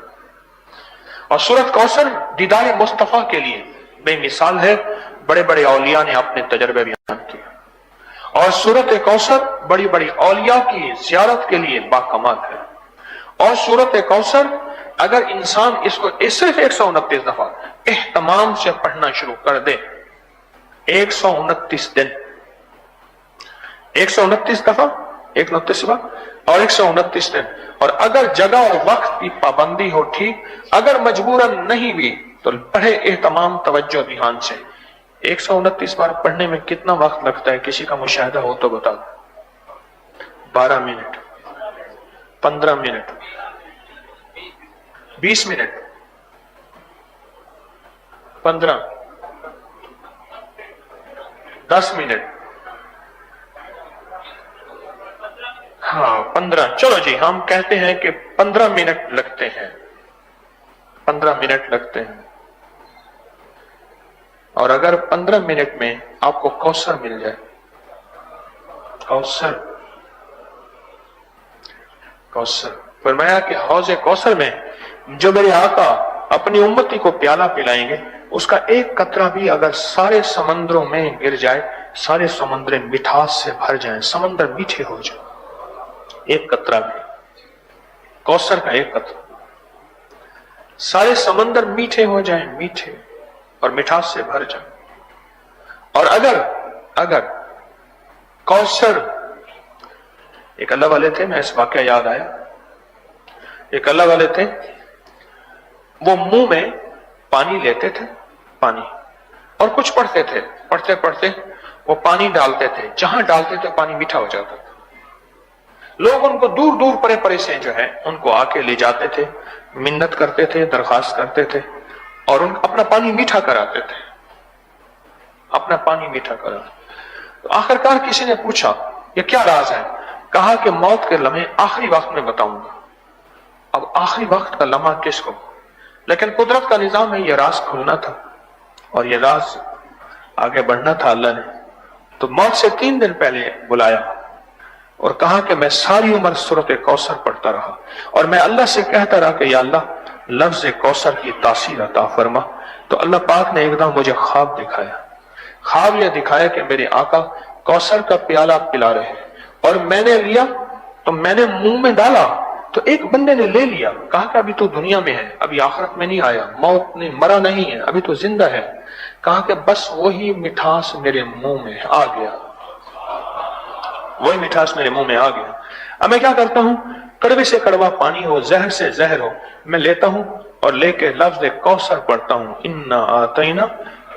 اور سورت کوثر دیدار مصطفیٰ کے لیے بے مثال ہے. بڑے بڑے اولیاء نے اپنے تجربے بیان کیے. اور سورت کوثر بڑی بڑی اولیاء کی زیارت کے لیے باکمال ہے. اور سورت کوثر اگر انسان اس کو صرف 129 دفعہ اہتمام سے پڑھنا شروع کر دے، 129 دن، 129 دفعہ، 129 بار اور 129 دن. اور اگر جگہ اور وقت کی پابندی ہو ٹھیک، اگر مجبوراً نہیں بھی تو پڑھے اہتمام، توجہ، دھیان سے. 129 بار پڑھنے میں کتنا وقت لگتا ہے؟ کسی کا مشاہدہ ہو تو بتا دو. 12 منٹ، 15 منٹ، 20 منٹ، 15، 10 منٹ، ہاں 15. چلو جی ہم کہتے ہیں کہ 15 منٹ لگتے ہیں، 15 منٹ لگتے ہیں. اور اگر 15 منٹ میں آپ کو کوثر مل جائے، کوثر، کوثر فرمایا کہ حوض کوثر میں جو میرے آقا اپنی امتی کو پیالہ پلائیں گے، اس کا ایک قطرہ بھی اگر سارے سمندروں میں گر جائے، سارے سمندر مٹھاس سے بھر جائیں، سمندر میٹھے ہو جائیں. ایک قطرہ بھی، کوثر کا ایک قطرہ، سارے سمندر میٹھے ہو جائیں، میٹھے اور مٹھاس سے بھر جائیں. اور اگر کوثر، ایک اللہ والے تھے، میں اس واقعہ یاد آیا، ایک اللہ والے تھے، وہ منہ میں پانی لیتے تھے، پانی، اور کچھ پڑھتے تھے، پڑھتے پڑھتے وہ پانی ڈالتے تھے، جہاں ڈالتے تھے پانی میٹھا ہو جاتا تھا. لوگ ان کو دور دور پرے پرے سے جو ہے ان کو آ کے لے جاتے تھے، منت کرتے تھے، درخواست کرتے تھے اور ان اپنا پانی میٹھا کراتے تھے، اپنا پانی میٹھا کراتے. تو آخرکار کسی نے پوچھا یہ کیا راز ہے؟ کہا کہ موت کے لمحے آخری وقت میں بتاؤں گا. اب آخری وقت کا لمحہ کس کو؟ لیکن قدرت کا نظام ہے، یہ راز کھلنا تھا اور یہ راز آگے بڑھنا تھا. اللہ نے تو موت سے 3 دن پہلے بلایا اور کہا کہ میں ساری عمر سورۃ کوثر پڑھتا رہا اور میں اللہ سے کہتا رہا کہ یا اللہ لفظ کوثر کی تاثیر عطا فرما. تو اللہ پاک نے ایک دم مجھے خواب دکھایا. خواب یہ دکھایا کہ میرے آقا کوثر کا پیالہ پلا رہے ہیں اور میں نے لیا تو میں نے منہ میں ڈالا تو ایک بندے نے لے لیا. کہا کہ ابھی تو دنیا میں ہے، ابھی آخرت میں نہیں آیا، موت نے مرا نہیں ہے، ابھی تو زندہ ہے. کہا کہ بس وہی مٹھاس میرے منہ میں آ گیا، وہی مٹھاس میرے منہ میں آ گیا. اب میں کیا کرتا ہوں؟ کڑوے سے کڑوا پانی ہو، زہر سے زہر ہو، میں لیتا ہوں اور لے کے لفظ کوثر پڑھتا ہوں. انا آتینا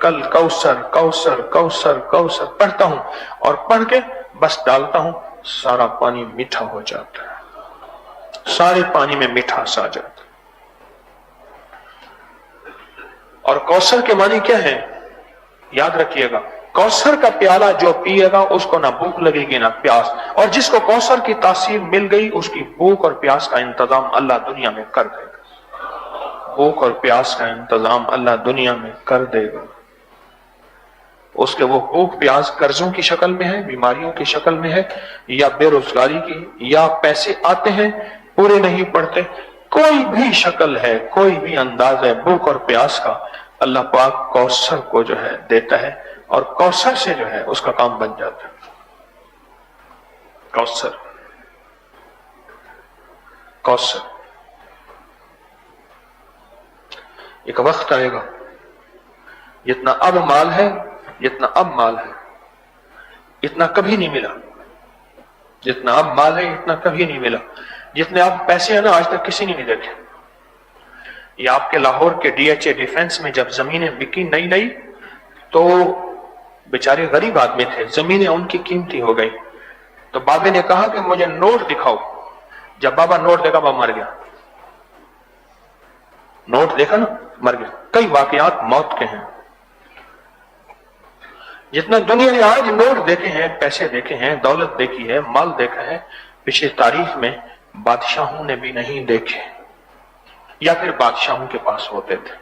کل کوثر، کوثر کوثر کوثر پڑھتا ہوں اور پڑھ کے بس ڈالتا ہوں، سارا پانی میٹھا ہو جاتا ہے، سارے پانی میں مٹھاس آ جاتا ہے. اور کوثر کے معنی کیا ہے؟ یاد رکھیے گا، کوثر کا پیالہ جو پیے گا اس کو نہ بھوک لگے گی نہ پیاس، اور جس کو کوثر کی تاثیر مل گئی اس کی بھوک اور پیاس کا انتظام اللہ دنیا میں کر دے گا۔ بھوک اور پیاس کا انتظام اللہ دنیا میں کر دے گا۔ اس کے وہ بھوک پیاس قرضوں کی شکل میں ہے، بیماریوں کی شکل میں ہے، یا بے روزگاری کی، یا پیسے آتے ہیں پورے نہیں پڑتے، کوئی بھی شکل ہے، کوئی بھی انداز ہے بھوک اور پیاس کا، اللہ پاک کوثر کو جو ہے دیتا ہے، اور کوثر سے جو ہے اس کا کام بن جاتا ہے۔ کوثر کوثر ایک وقت آئے گا، جتنا اب مال ہے، جتنا اب مال ہے اتنا کبھی نہیں ملا، جتنا اب مال ہے اتنا کبھی نہیں ملا، جتنے اب پیسے ہیں نا آج تک کسی نے نہیں دیکھے۔ یہ آپ کے لاہور کے ڈی ایچ اے ڈیفنس میں جب زمینیں بکی نئی نئی تو بیچارے غریب آدمی تھے، زمینیں ان کی قیمتی ہو گئی، تو بابے نے کہا کہ مجھے نوٹ دکھاؤ۔ جب بابا نوٹ دیکھا بابا مر گیا، نوٹ دیکھا نا مر گیا۔ کئی واقعات موت کے ہیں، جتنا دنیا نے آج نوٹ دیکھے ہیں، پیسے دیکھے ہیں، دولت دیکھی ہے، مال دیکھا ہے، پچھلی تاریخ میں بادشاہوں نے بھی نہیں دیکھے، یا پھر بادشاہوں کے پاس ہوتے تھے۔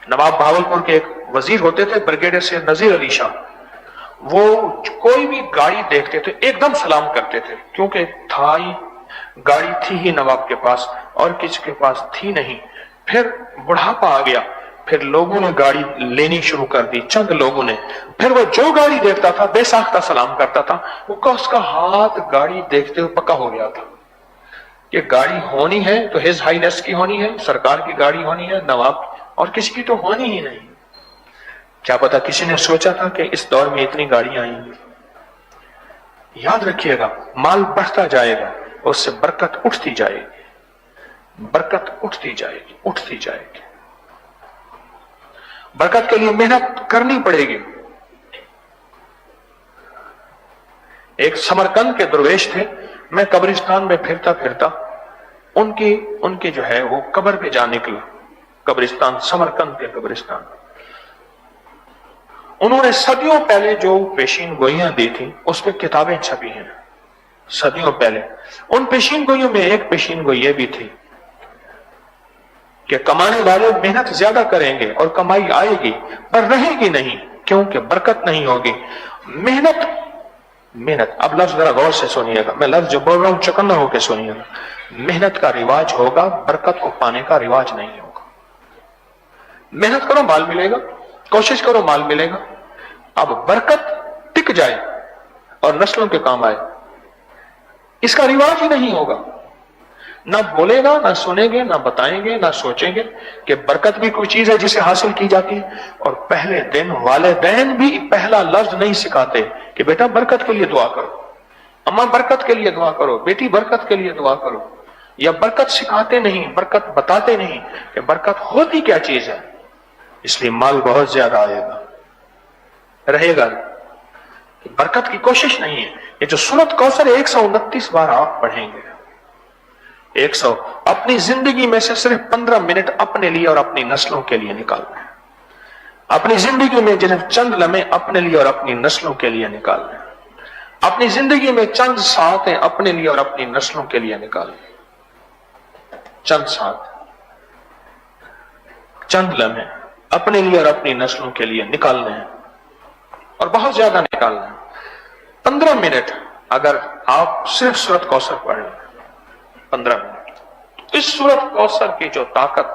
نواب بہاولپور کے ایک وزیر ہوتے تھے بریگیڈیئر سید نذیر علی شاہ، وہ کوئی بھی گاڑی دیکھتے تھے ایک دم سلام کرتے تھے، کیونکہ تھا ہی گاڑی تھی ہی نواب کے پاس، اور کسی کے پاس تھی نہیں۔ پھر بڑھاپا آ گیا، پھر لوگوں نے گاڑی لینی شروع کر دی، چند لوگوں نے، پھر وہ جو گاڑی دیکھتا تھا بے ساختہ سلام کرتا تھا، اس کا ہاتھ گاڑی دیکھتے ہوئے پکا ہو گیا تھا کہ گاڑی ہونی ہے تو ہز ہائینس کی ہونی ہے، سرکار کی گاڑی ہونی ہے، نواب، اور کسی کی تو ہونی ہی نہیں۔ کیا پتا کسی نے سوچا تھا کہ اس دور میں اتنی گاڑیاں آئیں گی؟ یاد رکھیے گا، مال بڑھتا جائے گا، اس سے برکت اٹھتی جائے گی، برکت اٹھتی جائے گی، اٹھتی جائے گی۔ برکت کے لیے محنت کرنی پڑے گی۔ ایک سمرقند کے درویش تھے، میں قبرستان میں پھرتا پھرتا ان کی جو ہے وہ قبر پہ جا نکلا، قبرستان، سمرقند کے قبرستان۔ انہوں نے صدیوں پہلے جو پیشین گوئیاں دی تھیں اس پہ کتابیں چھپی ہیں، صدیوں پہلے۔ ان پیشین گوئیوں میں ایک پیشین گوئی یہ بھی تھی کہ کمانے والے محنت زیادہ کریں گے اور کمائی آئے گی پر رہے گی نہیں، کیونکہ برکت نہیں ہوگی۔ محنت اب لفظ ذرا غور سے سنیے گا، میں لفظ جو بول رہا ہوں چکنا ہو کے سنیے گا۔ محنت کا رواج ہوگا، برکت کو پانے کا رواج نہیں ہوگا۔ محنت کرو مال ملے گا، کوشش کرو مال ملے گا۔ اب برکت ٹک جائے اور نسلوں کے کام آئے، اس کا رواج ہی نہیں ہوگا۔ نہ بولے گا، نہ سنیں گے، نہ بتائیں گے، نہ سوچیں گے کہ برکت بھی کوئی چیز ہے جسے حاصل کی جاتی ہے۔ اور پہلے دن والدین بھی پہلا لفظ نہیں سکھاتے کہ بیٹا برکت کے لیے دعا کرو، اماں برکت کے لیے دعا کرو، بیٹی برکت کے لیے دعا کرو، یا برکت سکھاتے نہیں، برکت بتاتے نہیں کہ برکت ہوتی کیا چیز ہے۔ اس لیے مال بہت زیادہ آئے گا، رہے گا، برکت کی کوشش نہیں ہے۔ یہ جو سورۃ کوثر 129 بار آپ پڑھیں گے، 100، اپنی زندگی میں سے صرف 15 منٹ اپنے لیے اور اپنی نسلوں کے لیے نکالنا ہے۔ اپنی زندگی میں صرف چند لمحے اپنے لیے اور اپنی نسلوں کے لیے نکالنا ہے۔ اپنی زندگی میں چند ساعتیں اپنے لیے اور اپنی نسلوں کے لیے نکالنا ہے۔ چند ساعت، چند لمحے اپنے لیے اور اپنی نسلوں کے لیے نکالنے ہیں، اور بہت زیادہ نکالنا ہے۔ 15 منٹ اگر آپ صرف سورۃ کوثر پڑھ لیں، 15 منٹ، اس سورۃ کوثر کی جو طاقت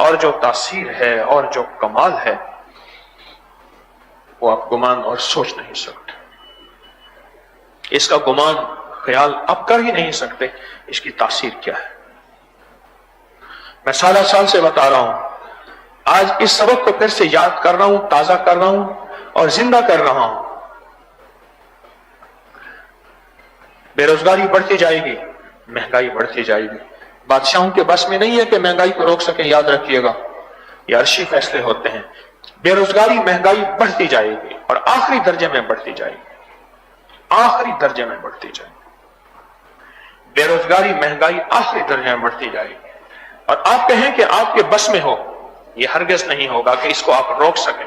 اور جو تاثیر ہے اور جو کمال ہے وہ آپ گمان اور سوچ نہیں سکتے۔ اس کا گمان خیال آپ کر ہی نہیں سکتے، اس کی تاثیر کیا ہے۔ میں سالہ سال سے بتا رہا ہوں، آج اس سبق کو پھر سے یاد کر رہا ہوں، تازہ کر رہا ہوں اور زندہ کر رہا ہوں۔ بے روزگاری بڑھتی جائے گی، مہنگائی بڑھتی جائے گی۔ بادشاہوں کے بس میں نہیں ہے کہ مہنگائی کو روک سکیں، یاد رکھیے گا، یہ عرشی فیصلے ہوتے ہیں۔ بے روزگاری، مہنگائی بڑھتی جائے گی اور آخری درجے میں بڑھتی جائے گی، آخری درجے میں بڑھتی جائے گی۔ بے روزگاری، مہنگائی آخری درجے میں بڑھتی جائے گی، اور آپ کہیں کہ آپ کے بس میں ہو، یہ ہرگز نہیں ہوگا کہ اس کو آپ روک سکیں۔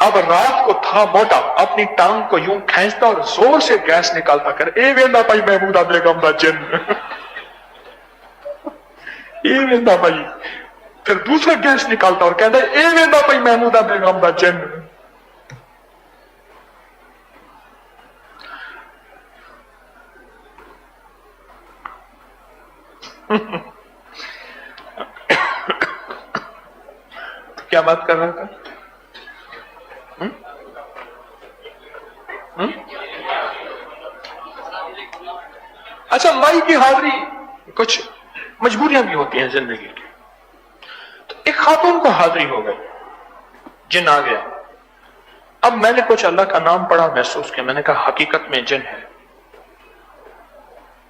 اب رات کو تھا موٹا، اپنی ٹانگ کو یوں کھینچتا اور زور سے گیس نکالتا کر اے ویندا بھائی محمودہ بیگم دا جن اے ویندا بھائی، پھر دوسرا گیس نکالتا اور کہتا اے ویندا بھائی محمودہ بیگم دا جن. کیا بات کر رہا تھا؟ اچھا، مائی کی حاضری، کچھ مجبوریاں بھی ہوتی ہیں زندگی کی. تو ایک خاتون کو حاضری ہو گئی، جن آ گیا. اب میں نے کچھ اللہ کا نام پڑھا، محسوس کیا، میں نے کہا حقیقت میں جن ہے.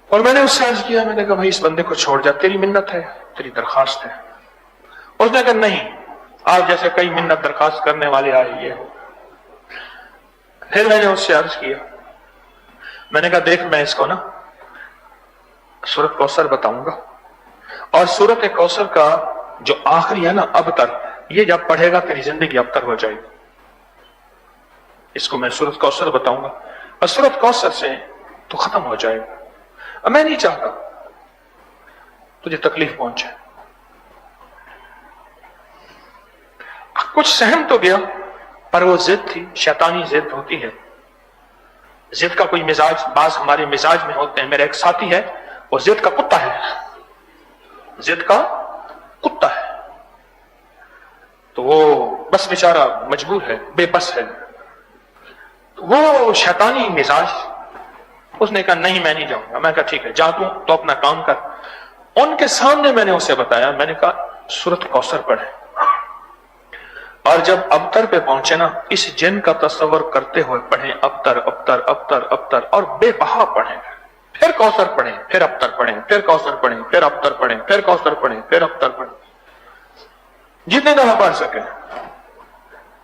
اور میں نے اس سے عرض کیا، میں نے کہا بھائی اس بندے کو چھوڑ جا، تیری منت ہے، تیری درخواست ہے. اس نے کہا نہیں، آپ جیسے کئی منت درخواست کرنے والے آئے یہ ہو. پھر میں نے اس سے عرض کیا، میں نے کہا دیکھ میں اس کو نا سورت کوثر بتاؤں گا، اور سورت کوثر کا جو آخری ہے نا ابتر، یہ جب پڑھے گا تیری زندگی ابتر ہو جائے گی. اس کو میں سورت کوثر بتاؤں گا اور سورت کوثر سے تو ختم ہو جائے گا. اور میں نہیں چاہتا تجھے تکلیف پہنچے. کچھ سہم تو گیا، پر وہ ضد تھی، شیطانی ضد ہوتی ہے. ضد کا کوئی مزاج، بعض ہمارے مزاج میں ہوتے ہیں. میرا ایک ساتھی ہے، وہ ضد کا کتا ہے، ضد کا کتا ہے. تو وہ بس بیچارہ مجبور ہے، بے بس ہے. وہ شیطانی مزاج، اس نے کہا نہیں میں نہیں جاؤں گا. میں کہا ٹھیک ہے جا تو اپنا کام کر. ان کے سامنے میں نے اسے بتایا، میں نے کہا سورت کوثر پڑھے، اور جب ابتر پہ پہنچے نا اس جن کا تصور کرتے ہوئے پڑھیں، ابتر ابتر ابتر ابتر، اور بے بہا پڑھیں. پھر کوثر پڑھیں، پھر ابتر پڑھیں، پھر کوثر پڑھیں، پھر ابتر پڑھیں، پھر کوثر پڑھیں، پھر ابتر پڑھیں، جتنے دفعہ پڑھ سکے.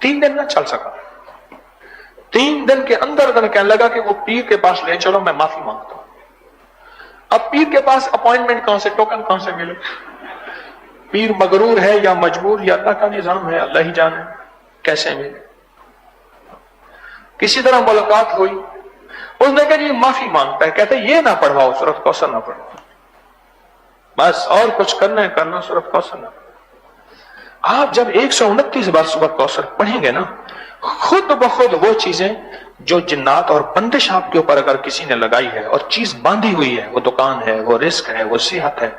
3 دن نہ چل سکا. 3 دن کے اندر کہنے لگا کہ وہ پیر کے پاس لے چلو، میں معافی مانگتا ہوں. اب پیر کے پاس اپوائنٹمنٹ کہاں سے، ٹوکن کہاں سے ملے؟ پیر مغرور ہے یا مجبور، یا اللہ کا نظام ہے، اللہ ہی جانے کیسے ملے. کسی طرح ملاقات ہوئی. اس نے کہا جی معافی مانگتا ہے. کہتے یہ نہ پڑھواؤ، سورت کوثر نہ پڑھواؤ، بس اور کچھ کرنا ہے کرنا، سورت کوثر نہ. آپ جب 129 بار سورت کوثر پڑھیں گے نا، خود بخود وہ چیزیں جو جنات اور بندش آپ کے اوپر اگر کسی نے لگائی ہے اور چیز باندھی ہوئی ہے، وہ دکان ہے، وہ رزق ہے، وہ صحت ہے،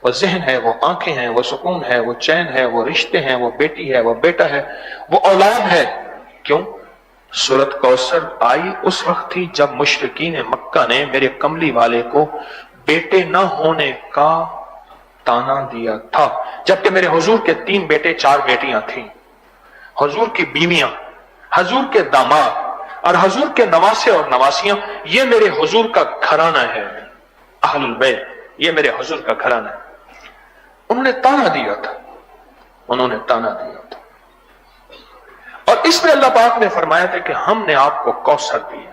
وہ ذہن ہے، وہ آنکھیں ہیں، وہ سکون ہے، وہ چین ہے، وہ رشتے ہیں، وہ بیٹی ہے، وہ بیٹا ہے، وہ اولاد ہے. کیوں؟ سورت کوثر آئی اس وقت تھی جب مشرکین مکہ نے میرے کملی والے کو بیٹے نہ ہونے کا تانا دیا تھا، جبکہ میرے حضور کے 3 بیٹے 4 بیٹیاں تھیں. حضور کی بیویاں، حضور کے داماد اور حضور کے نواسے اور نواسیاں، یہ میرے حضور کا گھرانہ ہے. اہل البیت یہ میرے حضور کا گھرانہ ہے. انہوں نے تانا دیا تھا، انہوں نے تانا دیا تھا. اور اس میں اللہ پاک نے فرمایا تھا کہ ہم نے آپ کو کوثر دیا،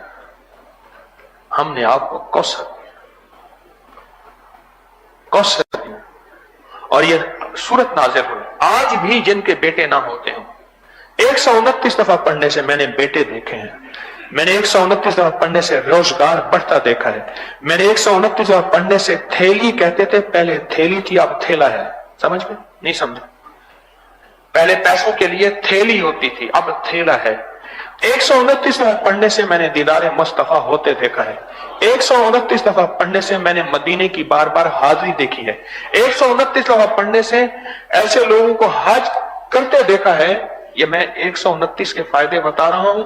ہم نے آپ کو کوثر دیا، کوثر دیا. اور یہ سورت نازل ہوئی. آج بھی جن کے بیٹے نہ ہوتے ہیں، 129 دفعہ پڑھنے سے میں نے بیٹے دیکھے ہیں. میں نے 129 دفعہ پڑھنے سے روزگار بڑھتا دیکھا ہے. میں نے 129 دفعہ پڑھنے سے تھیلی کہتے تھے، پہلے تھیلی تھی اب تھیلا ہے. سمجھ میں نہیں سمجھا؟ پہلے پیسوں کے لیے تھیلی ہوتی تھی، اب تھیلا ہے. 129 دفعہ پڑھنے سے میں نے دیدار مصطفیٰ ہوتے دیکھا ہے. 129 دفعہ پڑھنے سے میں نے مدینے کی بار بار حاضری دیکھی ہے. 129 دفعہ پڑھنے سے ایسے لوگوں کو حج کرتے دیکھا ہے. یہ میں 129 کے فائدے بتا رہا ہوں،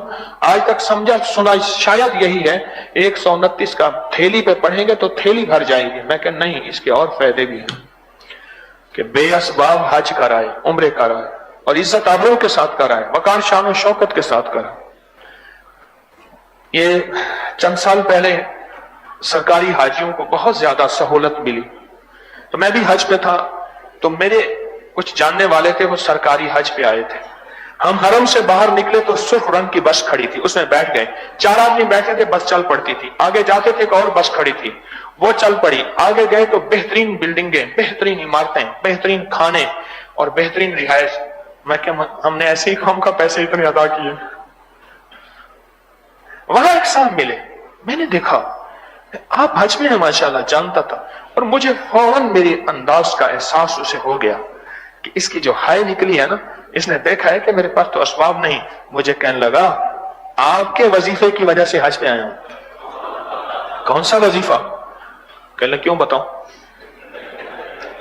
آج تک سمجھا سنا شاید یہی ہے. 129 کا تھیلی پہ پڑھیں گے تو تھیلی بھر جائے گی. میں کہ نہیں، اس کے اور فائدے بھی ہیں کہ بے اسباب حج کرائے، عمرے کرائے، اور عزت آبرو کے ساتھ کرائے، وقار شان و شوکت کے ساتھ کرائے. یہ چند سال پہلے سرکاری حاجیوں کو بہت زیادہ سہولت ملی، تو میں بھی حج پہ تھا. تو میرے کچھ جاننے والے تھے، وہ سرکاری حج پہ آئے تھے. ہم حرم سے باہر نکلے تو سرخ رنگ کی بس کھڑی تھی، اس میں بیٹھ گئے. 4 آدمی بیٹھے تھے، بس چل پڑتی تھی. آگے جاتے تھے، ایک اور بس کھڑی تھی، وہ چل پڑی. آگے گئے تو بہترین بلڈنگیں، بہترین عمارتیں، بہترین کھانے اور بہترین رہائش. میں کہ ہم نے ایسے ہی قوم کا پیسے اتنے ادا کیے. وہاں ایک صاحب ملے، میں نے دیکھا آپ حج میں ہیں ماشاءاللہ، جانتا تھا، اور مجھے فوراً میری انداز کا احساس اسے ہو گیا کہ اس کی جو ہائے نکلی ہے نا، اس نے دیکھا ہے کہ میرے پاس تو اسباب نہیں. مجھے کہنے لگا آپ کے وظیفے کی وجہ سے حج پہ آیا ہوں. کون سا وظیفہ؟ کہنے لگا کیوں بتاؤں؟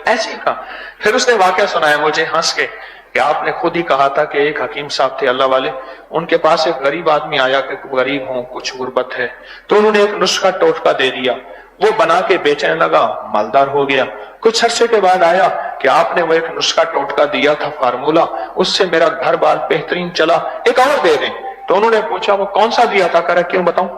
ایسے ہی کہا. پھر اس نے واقعہ سنایا مجھے ہنس کے کہ آپ نے خود ہی کہا تھا کہ ایک حکیم صاحب تھے اللہ والے، ان کے پاس ایک غریب آدمی آیا کہ غریب ہوں، کچھ غربت ہے، تو انہوں نے ایک نسخہ ٹوٹکا دے دیا، وہ بنا کے بیچنے لگا، مالدار ہو گیا. کچھ عرصے کے بعد آیا کہ آپ نے وہ ایک نسخہ ٹوٹکا دیا تھا فارمولا، اس سے میرا گھر بار بہترین چلا، ایک اور دے دیں. تو انہوں نے پوچھا وہ کون سا دیا تھا؟ کہہ رہا کیوں بتاؤں؟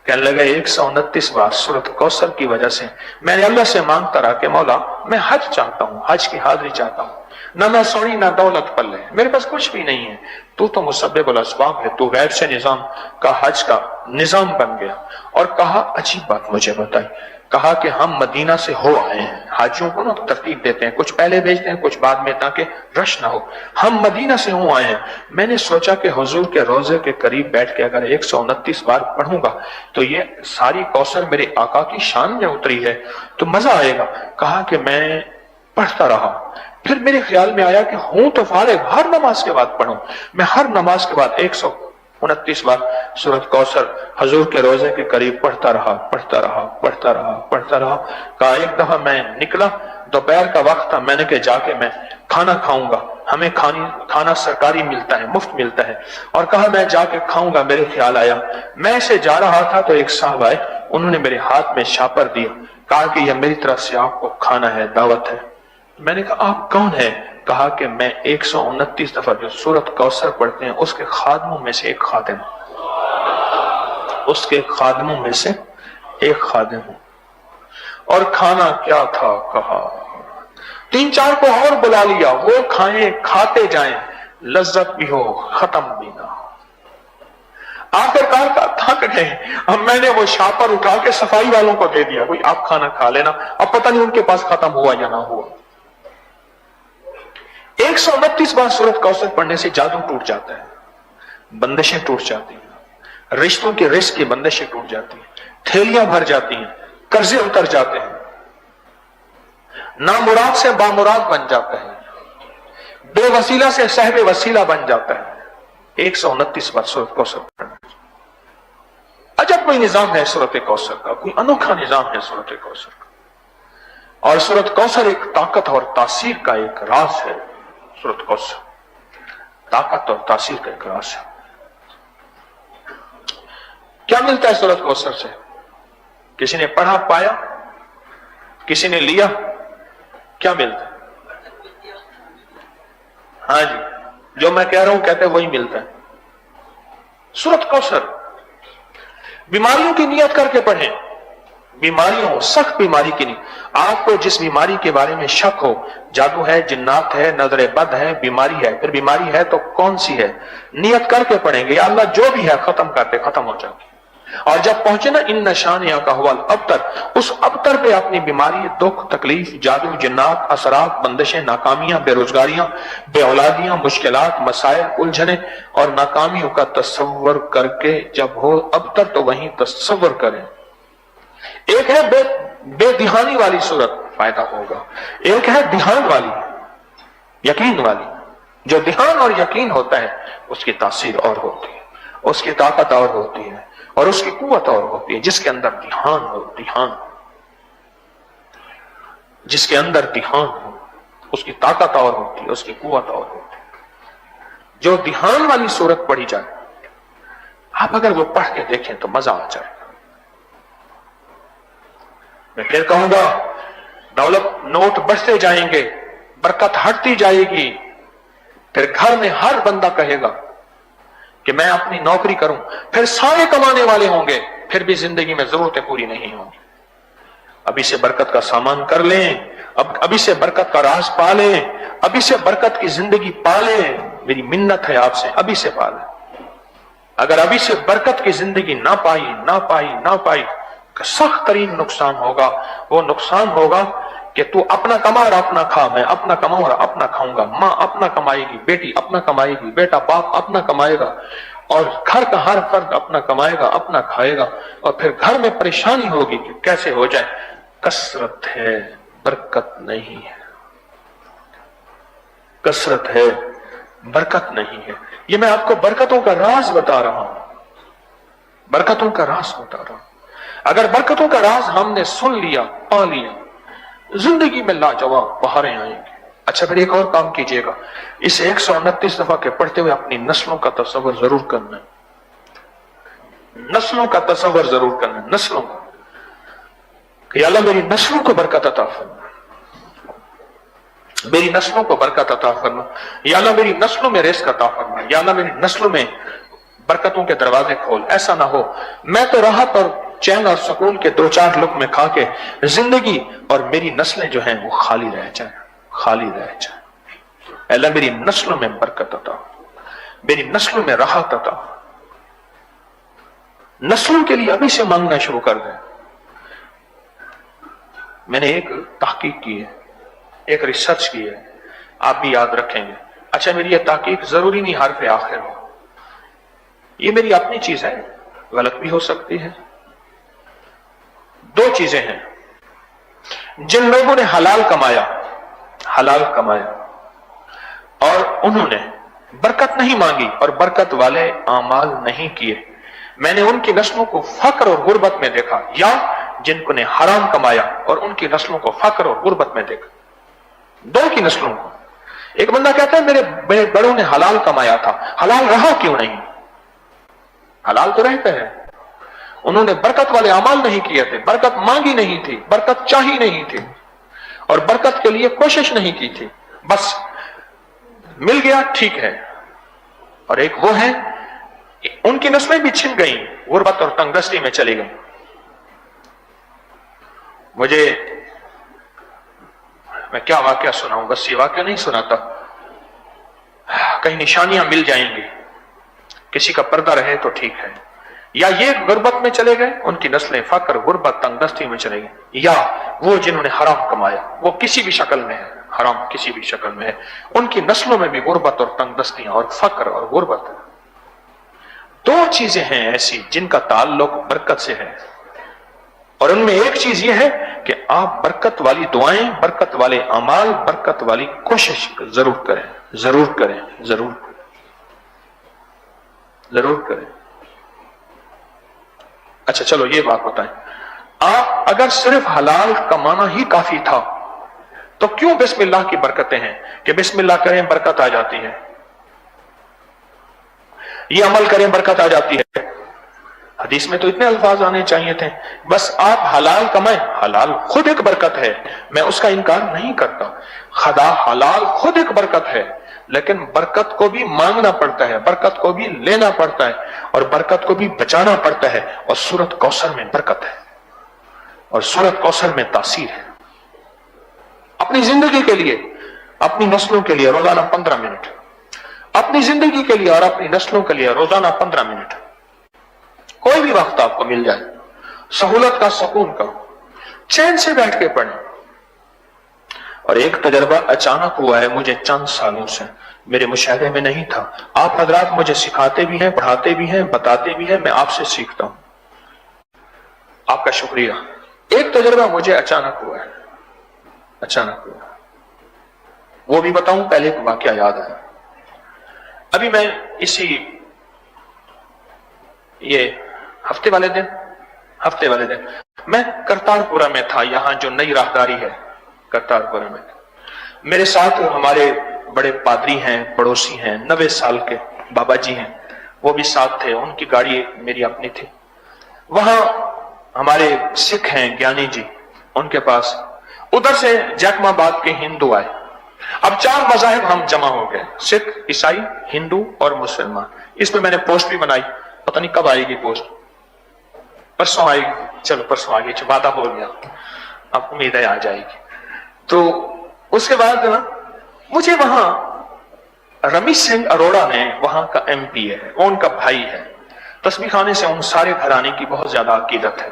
کہنے لگا 129 بار سورۃ کوثر کی وجہ سے میں نے اللہ سے مانگتا رہا کہ مولا میں حج چاہتا ہوں، حج کی حاضری چاہتا ہوں، نہ میں سونی نہ دولت پلے، میرے پاس کچھ بھی نہیں ہے، تو مسبب الاسباب ہے، تو غیر سے نظام کا حج کا نظام بن گیا. اور کہا عجیب بات مجھے بتائی، کہا کہ ہم مدینہ سے ہو آئے ہیں، حاجیوں کو نا ترتیب دیتے ہیں، کچھ پہلے بھیجتے ہیں کچھ بعد میں تاکہ رش نہ ہو، ہم مدینہ سے ہو آئے ہیں. میں نے سوچا کہ حضور کے روضے کے قریب بیٹھ کے اگر 129 بار پڑھوں گا تو یہ ساری کوثر میرے آقا کی شان میں اتری ہے تو مزہ آئے گا. کہا کہ میں پڑھتا رہا، پھر میرے خیال میں آیا کہ ہوں تو فارغ، ہر نماز کے بعد پڑھوں. میں ہر نماز کے بعد 129 بار سورۃ کوثر حضور کے روضے کے قریب پڑھتا رہا. کہا ایک دفعہ میں نکلا، دوپہر کا وقت تھا، میں نے کہ جا کے میں کھانا کھاؤں گا، ہمیں کھانا سرکاری ملتا ہے، مفت ملتا ہے، اور کہا میں جا کے کھاؤں گا. میرے خیال آیا میں ایسے جا رہا تھا تو ایک صاحب آئے، انہوں نے میرے ہاتھ میں شاپر دیا، کہا کہ یہ میری طرف سے آپ کو کھانا ہے، دعوت ہے. میں نے کہا آپ کون ہیں؟ کہا کہ میں 129 دفعہ جو سورۃ کوثر پڑھتے ہیں اس کے خادموں میں سے ایک خادم، اس کے خادموں میں سے ایک خادم ہوں. اور کھانا کیا تھا؟ کہا 3-4 کو اور بلا لیا، وہ کھائیں، کھاتے جائیں، لذت بھی ہو ختم بھی نہ ہو. آخرکار کا تھک گئے، اب میں نے وہ شاپر اٹھا کے صفائی والوں کو دے دیا، کوئی آپ کھانا کھا لینا. اب پتہ نہیں ان کے پاس ختم ہوا یا نہ ہوا. 129 بار سورۃ کوثر پڑھنے سے جادو ٹوٹ جاتا ہے، بندشیں ٹوٹ جاتی ہیں، رشتوں کے رزق کی بندشیں ٹوٹ جاتی ہیں، تھیلیاں بھر جاتی ہیں، قرضے اتر جاتے ہیں، نامراد سے بامراد بن جاتا ہے، بے وسیلہ سے صاحب وسیلہ بن جاتا ہے. 129 بار سورۃ کوثر پڑھنے. عجب کوئی نظام ہے سورۃ کوثر کا، کوئی انوکھا نظام ہے سورۃ کوثر کا. اور سورۃ کوثر ایک طاقت اور تاثیر کا ایک راز ہے. سورۃ کوثر طاقت اور تاثیر کا ایک راز ہے. کیا ملتا ہے سورۃ کوثر سے؟ کسی نے پڑھا پایا؟ کسی نے لیا؟ کیا ملتا ہے؟ ہاں جی، جو میں کہہ رہا ہوں کہتے ہیں وہی ملتا ہے. سورۃ کوثر بیماریوں کی نیت کر کے پڑھیں، بیماریوں، سخت بیماری کی نہیں. آپ کو جس بیماری کے بارے میں شک ہو، جادو ہے، جنات ہے، نظر بد ہے، بیماری ہے، پھر بیماری ہے تو کون سی ہے، نیت کر کے پڑھیں گے یا اللہ جو بھی ہے ختم کرتے ختم ہو جائے گی. اور جب پہنچے نا ان نشانیاں کا حوال ابتر، اس ابتر پہ اپنی بیماری، دکھ، تکلیف، جادو، جنات، اثرات، بندشیں، ناکامیاں، بے روزگاریاں، بے اولادیاں، مشکلات، مسائل، الجھنیں اور ناکامیوں کا تصور کر کے جب ہو ابتر تو وہیں تصور کریں. ایک ہے بے دہانی والی صورت، فائدہ ہوگا. ایک ہے دھیان والی، یقین والی. جو دھیان اور یقین ہوتا ہے اس کی تاثیر اور ہوتی ہے، اس کی طاقت اور ہوتی ہے اور اس کی قوت اور ہوتی ہے. جس کے اندر دھیان ہو، جس کے اندر دھیان ہو اس کی طاقت اور ہوتی ہے، اس کی قوت اور ہوتی ہے. جو دھیان والی صورت پڑھی جائے، آپ اگر وہ پڑھ کے دیکھیں تو مزہ آ جائے. میں پھر کہوں گا دولت نوٹ بڑھتے جائیں گے، برکت ہٹتی جائے گی، پھر گھر میں ہر بندہ کہے گا کہ میں اپنی نوکری کروں، پھر سارے کمانے والے ہوں گے، پھر بھی زندگی میں ضرورتیں پوری نہیں ہوں گی. ابھی سے برکت کا سامان کر لیں، ابھی سے برکت کا راز پا لیں، ابھی سے برکت کی زندگی پا لیں. میری منت ہے آپ سے، ابھی سے پا لیں. اگر ابھی سے برکت کی زندگی نہ پائی سخت ترین نقصان ہوگا. وہ نقصان ہوگا کہ تو اپنا کما اور اپنا کھا، میں اپنا کماؤں اور اپنا کھاؤں گا. ماں اپنا کمائے گی، بیٹی اپنا کمائے گی، بیٹا باپ اپنا کمائے گا. اور گھر کا ہر فرد اپنا کمائے گا، اپنا کھائے گا، اور پھر گھر میں پریشانی ہوگی کہ کیسے ہو جائے۔ کثرت ہے، برکت نہیں ہے، کثرت ہے، برکت نہیں ہے۔ یہ میں آپ کو برکتوں کا راز بتا رہا ہوں، برکتوں کا راز بتا رہا ہوں۔ اگر برکتوں کا راز ہم نے سن لیا، پا لیا، زندگی میں لاجواب بہاریں آئیں گی۔ اچھا پھر ایک اور کام کیجئے گا، اس 129 دفعہ کے پڑھتے ہوئے اپنی نسلوں کا تصور ضرور کرنا ہے، نسلوں کا تصور ضرور کرنا ہے، نسلوں کا، کہ یا اللہ میری نسلوں کو برکت عطا فرما، میری نسلوں کو برکت عطا فرما، یا اللہ میری نسلوں میں رزق عطا فرما، یا اللہ میری نسلوں میں برکتوں کے دروازے کھول۔ ایسا نہ ہو میں تو راحت اور چین اور سکون کے 2-4 لقمے کھا کے زندگی، اور میری نسلیں جو ہیں وہ خالی رہ جائیں، خالی رہ جائیں۔ اے اللہ میری نسلوں میں برکت عطا، میری نسلوں میں راحت عطا۔ نسلوں کے لیے ابھی سے مانگنا شروع کر دیں۔ میں نے ایک تحقیق کی ہے، ایک ریسرچ کی ہے، آپ بھی یاد رکھیں گے۔ اچھا میری یہ تحقیق ضروری نہیں حرف آخر ہو، یہ میری اپنی چیز ہے، غلط بھی ہو سکتی ہے۔ 2 چیزیں ہیں، جن لوگوں نے حلال کمایا، حلال کمایا، اور انہوں نے برکت نہیں مانگی اور برکت والے اعمال نہیں کیے، میں نے ان کی نسلوں کو فقر اور غربت میں دیکھا، یا جن کو نے حرام کمایا اور ان کی نسلوں کو فقر اور غربت میں دیکھا۔ 2 کی نسلوں کو۔ ایک بندہ کہتا ہے میرے بڑوں نے حلال کمایا تھا، حلال رہا کیوں نہیں؟ حلال تو رہتا ہے، انہوں نے برکت والے اعمال نہیں کیے تھے، برکت مانگی نہیں تھی، برکت چاہی نہیں تھی، اور برکت کے لیے کوشش نہیں کی تھی، بس مل گیا ٹھیک ہے۔ اور ایک وہ ہے ان کی نسلیں بھی چھن گئیں، غربت اور تنگ دستی میں چلی گئیں۔ میں کیا واقعہ سناؤں، بس یہ واقعہ نہیں سناتا، کہیں نشانیاں مل جائیں گی، کسی کا پردہ رہے تو ٹھیک ہے۔ یا یہ غربت میں چلے گئے، ان کی نسلیں فقر، غربت، تنگ دستی میں چلے گئے، یا وہ جنہوں نے حرام کمایا، وہ کسی بھی شکل میں ہے، حرام کسی بھی شکل میں ہے، ان کی نسلوں میں بھی غربت اور تنگ دستیاں اور فقر اور غربت ہے۔ 2 چیزیں ہیں ایسی جن کا تعلق برکت سے ہے، اور ان میں ایک چیز یہ ہے کہ آپ برکت والی دعائیں، برکت والے اعمال، برکت والی کوشش ضرور کریں، ضرور کریں، ضرور کریں، ضرور کریں۔ اچھا چلو یہ بات بتائیں، آپ اگر صرف حلال کمانا ہی کافی تھا تو کیوں بسم اللہ کی برکتیں ہیں کہ بسم اللہ کریں برکت آ جاتی ہے، یہ عمل کریں برکت آ جاتی ہے؟ حدیث میں تو اتنے الفاظ آنے چاہیے تھے، بس آپ حلال کمائیں، حلال خود ایک برکت ہے، میں اس کا انکار نہیں کرتا، خدا حلال خود ایک برکت ہے، لیکن برکت کو بھی مانگنا پڑتا ہے، برکت کو بھی لینا پڑتا ہے، اور برکت کو بھی بچانا پڑتا ہے، اور سورۃ کوثر میں برکت ہے، اور سورۃ کوثر میں تاثیر ہے۔ اپنی زندگی کے لیے، اپنی نسلوں کے لیے روزانہ 15 منٹ، اپنی زندگی کے لیے اور اپنی نسلوں کے لیے روزانہ 15 منٹ، کوئی بھی وقت آپ کو مل جائے، سہولت کا، سکون کا، چین سے بیٹھ کے پڑھیں۔ اور ایک تجربہ اچانک ہوا ہے مجھے چند سالوں سے، میرے مشاہدے میں نہیں تھا، آپ حضرات مجھے سکھاتے بھی ہیں، پڑھاتے بھی ہیں، بتاتے بھی ہیں، میں آپ سے سیکھتا ہوں، آپ کا شکریہ۔ ایک تجربہ مجھے اچانک ہوا ہے، اچانک ہوا، وہ بھی بتاؤں، پہلے ایک واقعہ یاد ہے۔ ابھی میں یہ ہفتے والے دن میں کرتارپورہ میں تھا، یہاں جو نئی راہداری ہے کرتارپورہ میں، میرے ساتھ ہمارے بڑے پادری ہیں، پڑوسی ہیں، 90 سال کے بابا جی ہیں، وہ بھی ساتھ تھے، ان کی گاڑی میری اپنی تھی۔ وہاں ہمارے سکھ ہیں گیانی جی، ان کے پاس، ادھر سے جیکما آباد کے ہندو آئے، اب 4 مذاہب ہم جمع ہو گئے، سکھ، عیسائی، ہندو اور مسلمان۔ اس میں میں نے پوسٹ بھی بنائی، پتہ نہیں کب آئے گی پوسٹ، پرسوں آئے گی، چلو پرسوں آ گئی، وعدہ ہو گیا، اب امید ہے آ جائے گی۔ تو اس کے بعد مجھے وہاں رمیش سنگھ اروڑا نے، وہاں کا ایم پی ہے، وہ ان کا بھائی ہے، تسبیح خانے سے ان سارے گھرانے کی بہت زیادہ عقیدت ہے،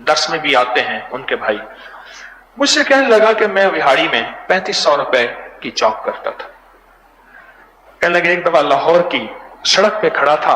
درس میں بھی آتے ہیں ان کے بھائی۔ مجھ سے کہنے لگا کہ میں وہاڑی میں 3500 روپے کی چوک کرتا تھا۔ کہنے لگے ایک دفعہ لاہور کی سڑک پہ کھڑا تھا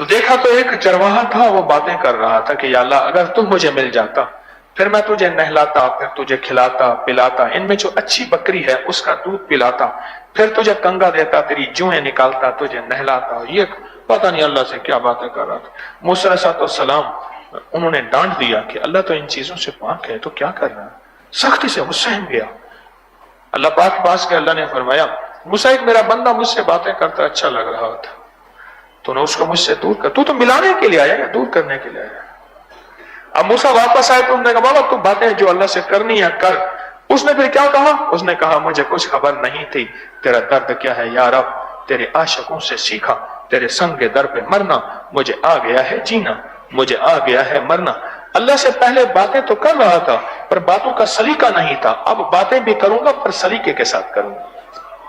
تو دیکھا تو ایک چرواہا تھا، وہ باتیں کر رہا تھا کہ یا اللہ اگر تم مجھے مل جاتا پھر میں تجھے نہلاتا، پھر تجھے کھلاتا پلاتا، ان میں جو اچھی بکری ہے اس کا دودھ پلاتا، پھر تجھے کنگا دیتا، تیری جوئیں نکالتا، تجھے نہلاتا۔ یہ پتہ نہیں اللہ سے کیا باتیں کر رہا تھا۔ موسیٰ علیہ السلام انہوں نے ڈانٹ دیا کہ اللہ تو ان چیزوں سے پاک ہے، تو کیا کر رہا ہے؟ سختی سے وہ سہم گیا۔ اللہ پاک کے پاس کے اللہ نے فرمایا موسیٰ ایک میرا بندہ مجھ سے باتیں کرتا اچھا لگ رہا تھا، تو نے اس کو مجھ سے دور کر، تو ملانے کے لیے آیا یا دور کرنے کے لیے آیا؟ اب موسیٰ واپس آئے تو انہوں نے کہا بابا تو باتیں جو اللہ سے کرنی ہے کر۔ اس نے پھر کیا کہا؟ اس نے کہا مجھے کچھ خبر نہیں تھی تیرا درد کیا ہے یا رب، تیرے عاشقوں سے سیکھا، تیرے سنگ در پہ مرنا، مجھے آ گیا ہے جینا، مجھے آ گیا ہے مرنا۔ اللہ سے پہلے باتیں تو کر رہا تھا پر باتوں کا سلیقہ نہیں تھا، اب باتیں بھی کروں گا پر سلیقے کے ساتھ کروں گا،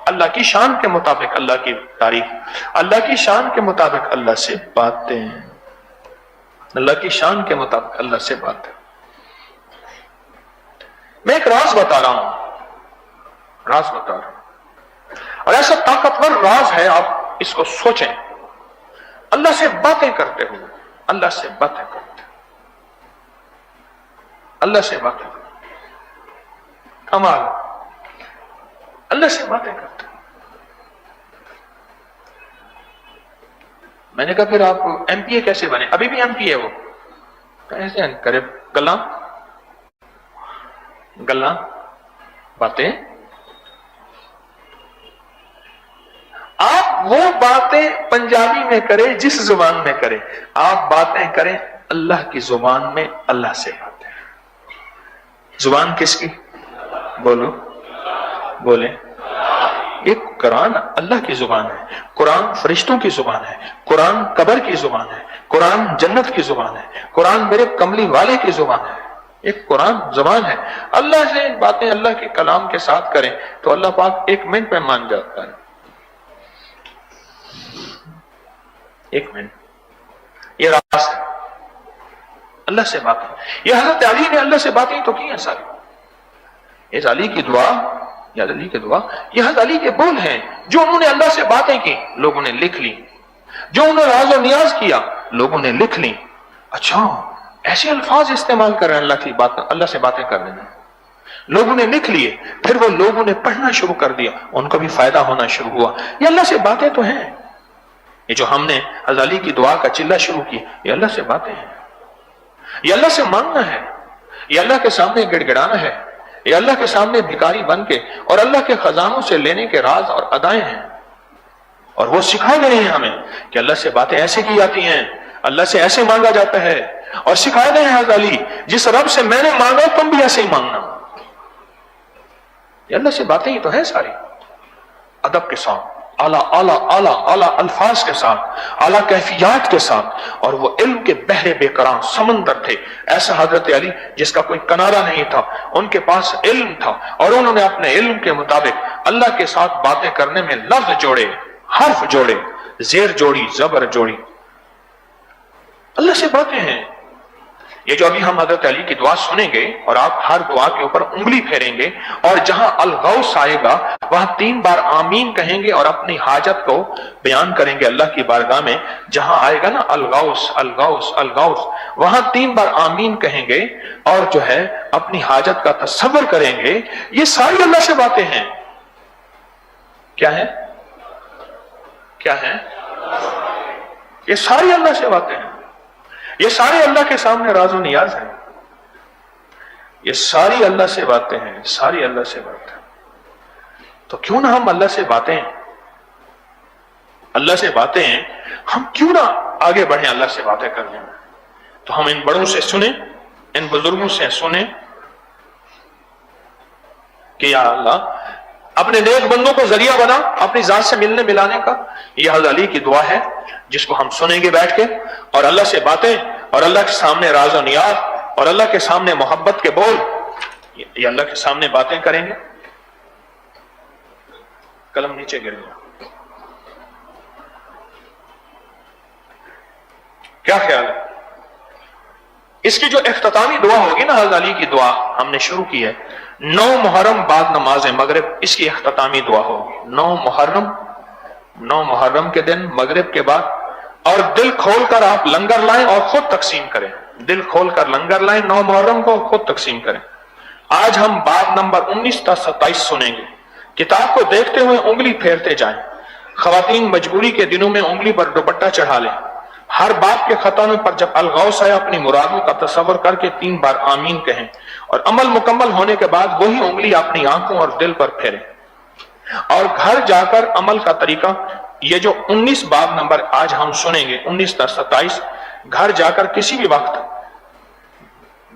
اللہ کی شان کے مطابق اللہ کی تعریف، اللہ کی شان کے مطابق اللہ سے باتیں، اللہ کی شان کے مطابق اللہ سے باتیں۔ میں ایک راز بتا رہا ہوں، اور ایسا طاقتور راز ہے، آپ اس کو سوچیں۔ اللہ سے باتیں کرتے ہو، اللہ سے باتیں کرتے، اللہ سے باتیں کرتے، کمال، اللہ سے باتیں کرتے۔ میں نے کہا پھر آپ ایم پی اے کیسے بنے؟ ابھی بھی ایم پی اے وہ کیسے کرے؟ گلاں باتیں، آپ وہ باتیں پنجابی میں کریں جس زبان میں کریں، آپ باتیں کریں اللہ کی زبان میں، اللہ سے باتیں۔ زبان کس کی؟ بولو، بولیں۔ یہ قرآن اللہ کی زبان ہے، قرآن فرشتوں کی زبان ہے، قرآن قبر کی زبان ہے، قرآن جنت کی زبان ہے، قرآن میرے کملی والے کی زبان ہے، ایک قرآن زبان ہے۔ اللہ سے باتیں اللہ کے کلام کے ساتھ کریں تو اللہ پاک ایک منٹ میں مان جاتا ہے، ایک منٹ۔ یہ راز ہے اللہ سے باتیں۔ یہ حضرت علی نے اللہ سے باتیں تو کی ہیں ساری۔ یہ علی کی دعا، یا علی کی دعا، یہ حضرت علی کے بول ہیں جو انہوں نے اللہ سے باتیں کی، لوگوں نے لکھ لی، جو انہوں نے راز و نیاز کیا لوگوں نے لکھ لی۔ اچھا ایسے الفاظ استعمال کر رہے ہیں اللہ کی بات، اللہ سے باتیں کرنے میں، لوگوں نے لکھ لیے، پھر وہ لوگوں نے پڑھنا شروع کر دیا، ان کو بھی فائدہ ہونا شروع ہوا۔ یہ اللہ سے باتیں تو ہیں۔ یہ جو ہم نے حضرت علی کی دعا کا چلہ شروع کی، یہ اللہ سے باتیں ہیں، یہ اللہ سے مانگنا ہے، یہ اللہ کے سامنے گڑ گڑانا ہے، یہ اللہ کے سامنے بھکاری بن کے اور اللہ کے خزانوں سے لینے کے راز اور ادائیں ہیں، اور وہ سکھائے گئے ہیں ہمیں کہ اللہ سے باتیں ایسے کی جاتی ہیں، اللہ سے ایسے مانگا جاتا ہے، اور سکھائے گئے ہیں حضرت علی جس رب سے میں نے مانگا تم بھی ایسے ہی مانگنا۔ یہ اللہ سے باتیں ہی تو ہیں ساری، ادب کے ساتھ، اعلیٰ اعلیٰ اعلیٰ اعلیٰ الفاظ کے ساتھ، اعلیٰ کیفیات کے ساتھ، اور وہ علم کے بحر بے قرار سمندر تھے۔ ایسا حضرت علی جس کا کوئی کنارہ نہیں تھا، ان کے پاس علم تھا، اور انہوں نے اپنے علم کے مطابق اللہ کے ساتھ باتیں کرنے میں لفظ جوڑے، حرف جوڑے، زیر جوڑی، زبر جوڑی، اللہ سے باتیں ہیں۔ یہ جو ابھی ہم حضرت علی کی دعا سنیں گے، اور آپ ہر دعا کے اوپر انگلی پھیریں گے، اور جہاں الغوث آئے گا وہاں 3 بار آمین کہیں گے اور اپنی حاجت کو بیان کریں گے اللہ کی بارگاہ میں۔ جہاں آئے گا نا الغوث الغوث الغوث، وہاں 3 بار آمین کہیں گے اور جو ہے اپنی حاجت کا تصور کریں گے۔ یہ ساری اللہ سے باتیں ہیں۔ کیا ہے؟ کیا ہے؟ یہ ساری اللہ سے باتیں ہیں، یہ سارے اللہ کے سامنے راز و نیاز ہیں، یہ ساری اللہ سے باتیں ہیں، ساری اللہ سے باتیں۔ تو کیوں نہ ہم اللہ سے باتیں، اللہ سے باتیں ہیں، ہم کیوں نہ آگے بڑھیں اللہ سے باتیں کرنے میں؟ تو ہم ان بڑوں سے سنیں، ان بزرگوں سے سنیں کہ یا اللہ اپنے نیک بندوں کو ذریعہ بنا اپنی ذات سے ملنے ملانے کا۔ یہ حضرت علی کی دعا ہے جس کو ہم سنیں گے بیٹھ کے، اور اللہ سے باتیں، اور اللہ کے سامنے راز و نیاز، اور اللہ کے سامنے محبت کے بول، یہ اللہ کے سامنے باتیں کریں گے۔ قلم نیچے گر گیا، کیا خیال ہے؟ اس کی جو اختتامی دعا ہوگی نا حضرت علی کی دعا ہم نے شروع کی ہے، 9 محرم بعد نماز مغرب اس کی اختتامی دعا ہوگی۔ 9 محرم کے دن مغرب کے بعد اور دل کھول کر آپ لنگر لائیں اور خود تقسیم کریں. دل کھول کر لنگر لائیں 9 محرم کو خود تقسیم کریں. آج ہم باب نمبر 19 تا 27 سنیں گے. کتاب کو دیکھتے ہوئے انگلی پھیرتے جائیں. خواتین مجبوری کے دنوں میں انگلی پر دوپٹہ چڑھا لیں. ہر باب کے ختم پر جب الغوث آئے اپنی مرادوں کا تصور کر کے 3 بار آمین کہیں اور عمل مکمل ہونے کے بعد وہی انگلی اپنی آنکھوں اور دل پر پھیریں. اور گھر جا کر عمل کا طریقہ، یہ جو 19 باب نمبر آج ہم سنیں گے 19 تا 27، گھر جا کر کسی بھی وقت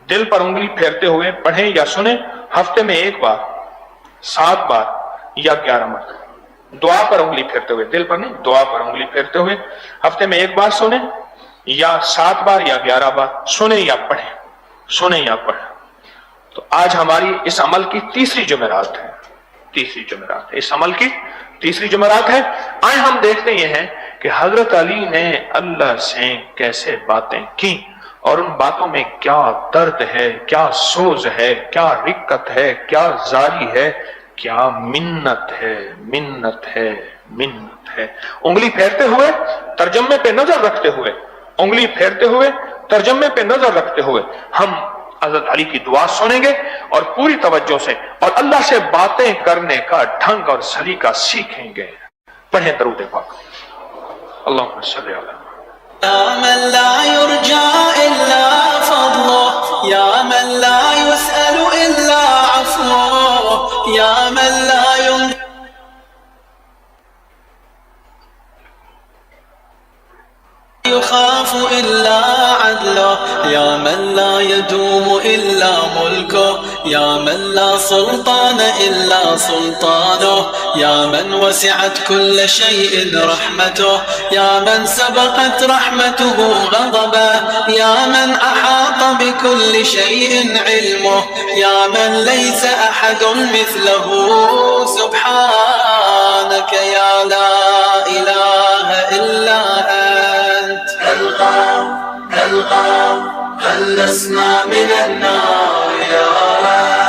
دل پر انگلی پھیرتے ہوئے پڑھیں یا سنیں. ہفتے میں 1 بار، 7 بار یا 11 مرتبہ. دعا پر انگلی پھیرتے ہوئے، دل پر نہیں، دعا پر انگلی پھیرتے ہوئے ہفتے میں 1 بار سنیں یا 7 بار یا 11 بار سنیں یا پڑھیں، سنیں یا پڑھیں. تو آج ہماری اس عمل کی تیسری جمعرات ہے. تیسری جمعرات ہے اس عمل کی تیسری جمعرات ہے. آئے ہم دیکھتے یہ ہیں کہ حضرت علی نے اللہ سے کیسے باتیں کی اور ان باتوں میں کیا درد ہے، کیا سوز ہے، کیا رقت ہے، کیا زاری ہے، کیا منت ہے، منت ہے، منت ہے. انگلی پھیرتے ہوئے ترجمے پہ نظر رکھتے ہوئے، انگلی پھیرتے ہوئے ترجمے پہ نظر رکھتے ہوئے ہم حضرت علی کی دعا سنیں گے اور پوری توجہ سے اور اللہ سے باتیں کرنے کا ڈھنگ اور سلیقہ سیکھیں گے. پڑھیں درود پاک. اللہم صلی علی یا من لا یرجا الا فضلہ، یا من لا یسأل الا عفوہ، یا من لا يخاف إلا عدله، يا من لا يدوم إلا ملكه، يا من لا سلطان إلا سلطانه، يا من وسعت كل شيء رحمته، يا من سبقت رحمته غضبه، يا من أحاط بكل شيء علمه، يا من ليس أحد مثله سبحانك يا لا إله إلا خلصنا من النار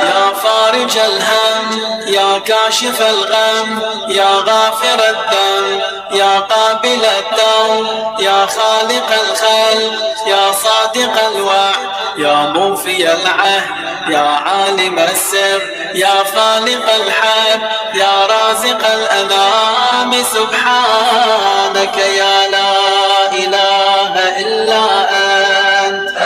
يا فارج الهم، يا كاشف الغم، يا غافر الذنب، يا قابل التوب، يا خالق الخلق، يا صادق الوعد، يا موفي العهد، يا عالم السر، يا خالق الحب، يا رازق الأنام، سبحانك يا لا إله إلا أنت